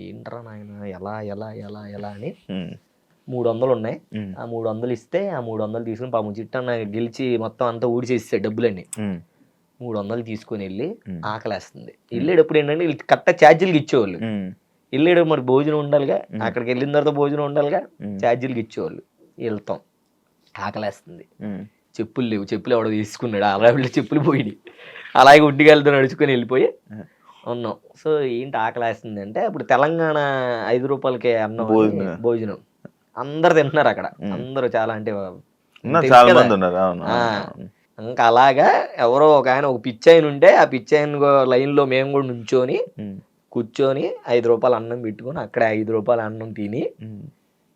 ఏంట్రా నాయన ఎలా ఎలా ఎలా ఎలా అని 300 ఉన్నాయి. ఆ 300 ఇస్తే ఆ 300 తీసుకుని పాపం చిట్టన్న గెలిచి మొత్తం అంతా ఊడిచేస్తాడు డబ్బులన్నీ. 300 తీసుకొని వెళ్ళి ఆకలేస్తుంది. వెళ్ళేటప్పుడు ఏంటంటే వీళ్ళు కరెక్ట్గా ఛార్జీలకి ఇచ్చేవాళ్ళు. వెళ్ళేటప్పుడు మరి భోజనం ఉండాలిగా, అక్కడికి వెళ్ళిన తర్వాత భోజనం ఉండాలిగా, ఛార్జీలకి ఇచ్చేవాళ్ళు. వెళ్తాం, ఆకలేస్తుంది, చెప్పులు లేవు, చెప్పులు ఎవడో తీసుకున్నాడు, అలా చెప్పులు పోయి అలాగే ఉడ్డిగాలతో నడుచుకొని వెళ్ళిపోయి ఉన్నాం. సో ఏంటి ఆకలేస్తుంది అంటే అప్పుడు తెలంగాణ 5 రూపాయలకే అన్నం భోజనం అందరు తింటున్నారు అక్కడ. అందరూ చాలా అంటే చాలా మంది ఉన్నారు. ఇంకా అలాగా ఎవరో ఒక ఆయన, ఒక పిచ్చాయన ఉంటే ఆ పిచ్చాయన లైన్లో మేము కూడా నుంచొని కూర్చొని 5 రూపాయలు అన్నం పెట్టుకొని అక్కడ 5 రూపాయల అన్నం తిని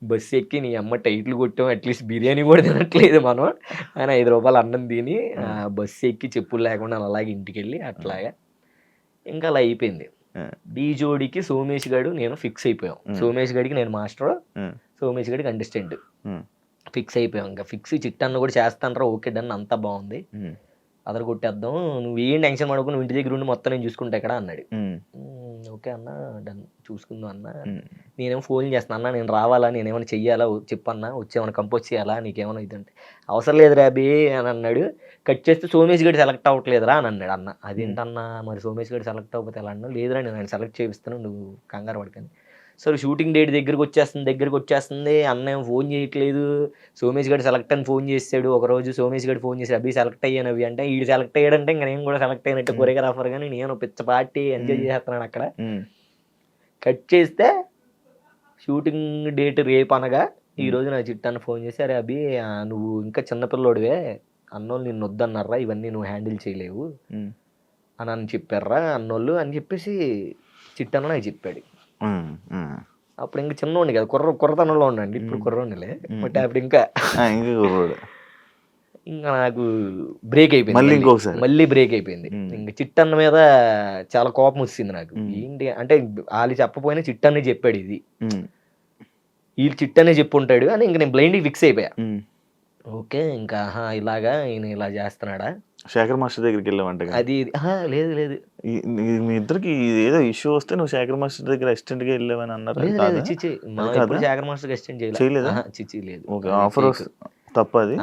బస్సు ఎక్కి నీ అమ్మ టైట్లు కొట్టాం, అట్లీస్ట్ బిర్యానీ కూడా తినట్లేదు మనం అని 5 రూపాయలు అన్నం తిని బస్సు ఎక్కి చెప్పులు లేకుండా అలాగే ఇంటికి వెళ్ళి అట్లాగా ఇంకా అలా అయిపోయింది. డీ జోడికి సోమేష్ గడు నేను ఫిక్స్ అయిపోయాం. సోమేష్ గడికి నేను మాస్టర్, సోమేష్ గడికి కంటెస్టెంట్ ఫిక్స్ అయిపోయాం. ఇంకా ఫిక్స్ చిట్టన్న కూడా చేస్తానరా, ఓకే డన్, అంతా బాగుంది, అదర కొట్టేద్దాం, నువ్వు ఏం టెన్షన్ పడుకుని నువ్వు ఇంటి దగ్గర ఉండి మొత్తం నేను చూసుకుంటా ఇక్కడ అన్నాడు. ఓకే అన్న డన్, చూసుకుందాం అన్న. నేనేమో ఫోన్ చేస్తాను, అన్న నేను రావాలా, నేనేమైనా చెయ్యాలా చెప్పన్నా, వచ్చేమైనా కంపోజ్ చేయాలా, నీకేమైనా ఇదంటే అవసరం లేదు రాబీ అని అన్నాడు. కట్ చేస్తే సోమేష్ గడి సెలెక్ట్ అవ్వట్లేదురా అని అన్నాడు. అన్న అదేంటన్నా మరి సోమేష్ గడి సెలెక్ట్ అవ్వకపోతే ఎలా అన్నా, లేదురా నేను ఆయన సెలెక్ట్ చేపిస్తాను, నువ్వు కంగారు పడకని. సరే షూటింగ్ డేట్ దగ్గరికి వచ్చేస్తుంది, అన్న ఏం ఫోన్ చేయట్లేదు. సోమేష్ గడి సెలెక్ట్ అని ఫోన్ చేశాడు ఒకరోజు. సోమేష్ గడి ఫోన్ చేసి అభి సెలెక్ట్ అయ్యాను అవి అంటే, వీడు సెలెక్ట్ అయ్యాడంటే ఇంకా నేను కూడా సెలెక్ట్ అయినట్టు కొరియోగ్రాఫర్, కానీ నేను పిచ్చ పార్టీ ఎంజాయ్ చేస్తున్నాను అక్కడ. కట్ చేస్తే షూటింగ్ డేట్ రేపు అనగా ఈరోజు నా చిట్టాన్ని ఫోన్ చేసి, అరే అభి నువ్వు ఇంకా చిన్నపిల్లోడివే, అన్నోళ్ళు నిన్ను వద్దన్నారా, ఇవన్నీ నువ్వు హ్యాండిల్ చేయలేవు అని చెప్పారా అన్నోళ్ళు అని చెప్పేసి చిట్టన్న నాకు చెప్పాడు. అప్పుడు ఇంకా చిన్నోండి కదా, కుర్రతనంలో ఉండండి, ఇప్పుడు కుర్రోండిలే, బట్ అప్పుడు ఇంకా నాకు బ్రేక్ అయిపోయింది, మళ్ళీ బ్రేక్ అయిపోయింది. ఇంకా చిట్టన్న మీద చాలా కోపం వచ్చింది నాకు. ఏంటి అంటే వాళ్ళు చెప్పపోయినా చిట్టన్నే చెప్పాడు, ఇది వీళ్ళు చిట్టనే చెప్పుంటాడు అని ఇంకా నేను బ్లైండ్గా ఫిక్స్ అయిపోయా. ఓకే ఇంకా ఇలాగా ఈయన ఇలా చేస్తున్నాడా. శేఖర్ మాస్టర్ దగ్గరికి వెళ్ళామంట. అది లేదు లేదు, మీ ఇద్దరికి ఏదో ఇష్యూ వస్తే నువ్వు శేఖర్ మాస్టర్ దగ్గర అసిస్టెంట్ గా వెళ్ళావని అన్నారు. చిచి శేఖర్ మాస్టర్ అసిస్టెంట్ చేయలేదా? చిచి లేదు, ఆఫర్ తప్ప అది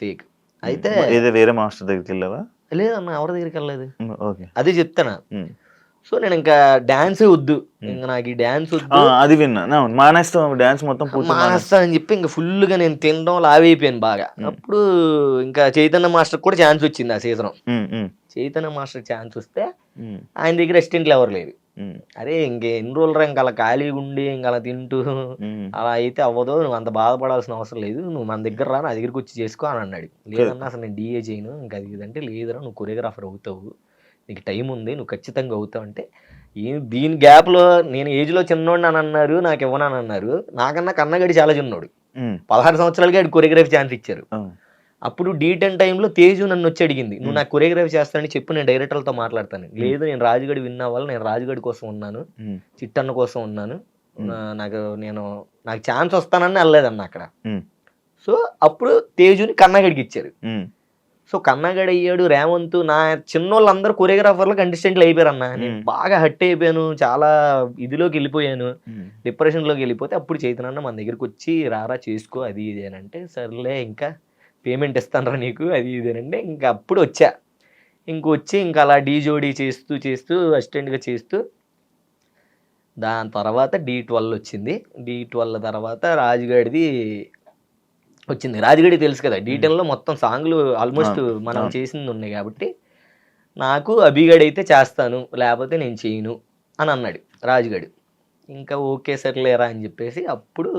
ఫేక్. అయితే ఏదో వేరే మాస్టర్ దగ్గరికి వెళ్ళావా? లేదన్న, ఎవరి దగ్గరికి వెళ్ళలేదు. ఓకే, అదే చెప్తానా. సో నేను ఇంకా డాన్స్ వద్దు, ఇంకా నాకు ఈ డాన్స్ వద్దు, అది విన్నా, మానేస్తాం డాన్స్ మొత్తం మానేస్తా అని చెప్పి ఇంకా ఫుల్ గా నేను తినడం లావైపోయాను బాగా. అప్పుడు ఇంకా చైతన్య మాస్టర్ కూడా ఛాన్స్ వచ్చింది ఆ సీజన్. చైతన్య మాస్టర్ ఛాన్స్ వస్తే ఆయన దగ్గర అసిస్టెంట్లు ఎవరు లేరు. అరే ఇంకెన్ని రోజులు ఇంకా అలా ఖాళీగా ఉండి ఇంకా అలా తింటూ అలా అయితే అవ్వదు, నువ్వు అంత బాధపడాల్సిన అవసరం లేదు, నువ్వు మన దగ్గర రా, నా దగ్గరికి వచ్చి చేసుకో అని అన్నాడు. లేదన్నా అసలు నేను డిఏ చేయను, ఇంకా అది ఇదంటే లేదురా నువ్వు కొరియోగ్రాఫర్ అవుతావు, నీకు టైం ఉంది, నువ్వు ఖచ్చితంగా అవుతావు అంటే. దీని గ్యాప్లో నేను ఏజ్లో చిన్నోడిని అని అన్నారు, నాకు ఇవ్వనని అన్నారు. నాకన్నా కన్నగడి చాలా చిన్నోడు, 16 సంవత్సరాలకి ఆడు కొరియోగ్రఫీ ఛాన్స్ ఇచ్చారు. అప్పుడు D10 టైంలో తేజు నన్ను వచ్చి అడిగింది, నువ్వు నాకు కొరియోగ్రఫీ చేస్తానని చెప్పి నేను డైరెక్టర్లతో మాట్లాడతాను. లేదు నేను రాజుగడి విన్ అవ్వాలి, నేను రాజుగడి కోసం ఉన్నాను, చిట్టన్న కోసం ఉన్నాను, నాకు ఛాన్స్ వస్తానని వెళ్ళలేదన్న అక్కడ. సో అప్పుడు తేజుని కన్నగడికి ఇచ్చారు. సో కన్నగడి అయ్యాడు, రేవంత్, నా చిన్నోళ్ళందరూ కొరియోగ్రాఫర్లు కంటెస్టెంట్లు అయిపోయారు అన్న. నేను బాగా హట్ అయిపోయాను, చాలా ఇదిలోకి వెళ్ళిపోయాను, డిప్రెషన్లోకి వెళ్ళిపోతే అప్పుడు చైతన్య మన దగ్గరికి వచ్చి రారా చేసుకో అది ఇది అని అంటే, సర్లే ఇంకా పేమెంట్ ఇస్తానరా నీకు అది ఇదేనంటే ఇంకా అప్పుడు వచ్చా. ఇంకొచ్చి ఇంకా అలా డీ జోడీ చేస్తూ చేస్తూ అసిస్టెంట్గా చేస్తూ దాని తర్వాత D12 వచ్చింది. D12 తర్వాత రాజుగడిది వచ్చింది. రాజుగడి తెలుసు కదా, D10లో మొత్తం సాంగ్లు ఆల్మోస్ట్ మనం చేసింది ఉన్నాయి కాబట్టి నాకు అభిగడి అయితే చేస్తాను, లేకపోతే నేను చేయను అని అన్నాడు రాజుగడు. ఇంకా ఓకే సర్లేరా అని చెప్పేసి అప్పుడు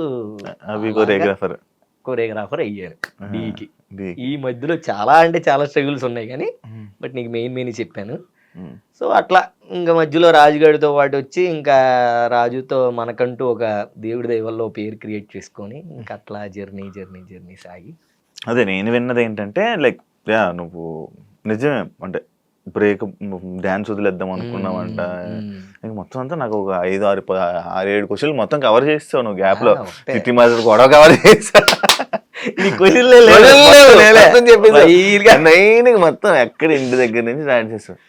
కొరియోగ్రాఫర్ అయ్యాను డీకి. ఈ మధ్యలో చాలా అంటే చాలా స్ట్రగుల్స్ ఉన్నాయి కానీ బట్ నీకు మెయిన్ చెప్పాను. సో అట్లా ఇంకా మధ్యలో రాజుగడితో పాటు వచ్చి ఇంకా రాజుతో మనకంటూ ఒక దేవుడి దైవల్లో పేరు క్రియేట్ చేసుకొని ఇంకా అట్లా జర్నీ సాగి. అదే నేను విన్నది ఏంటంటే లైక్ నువ్వు నిజమే అంటే బ్రేక్ డ్యాన్స్ వదిలేద్దాం అనుకున్నామంట. ఇంక మొత్తం అంతా నాకు ఒక 5, 6, 7 క్వశ్చన్లు మొత్తం కవర్ చేస్తావు నువ్వు గ్యాప్ లో. సిటీ మాస్టర్ గొడవ కవర్ చేస్తా మొత్తం ఎక్కడ ఇంటి దగ్గర నుంచి స్టార్ట్ చేస్తావు.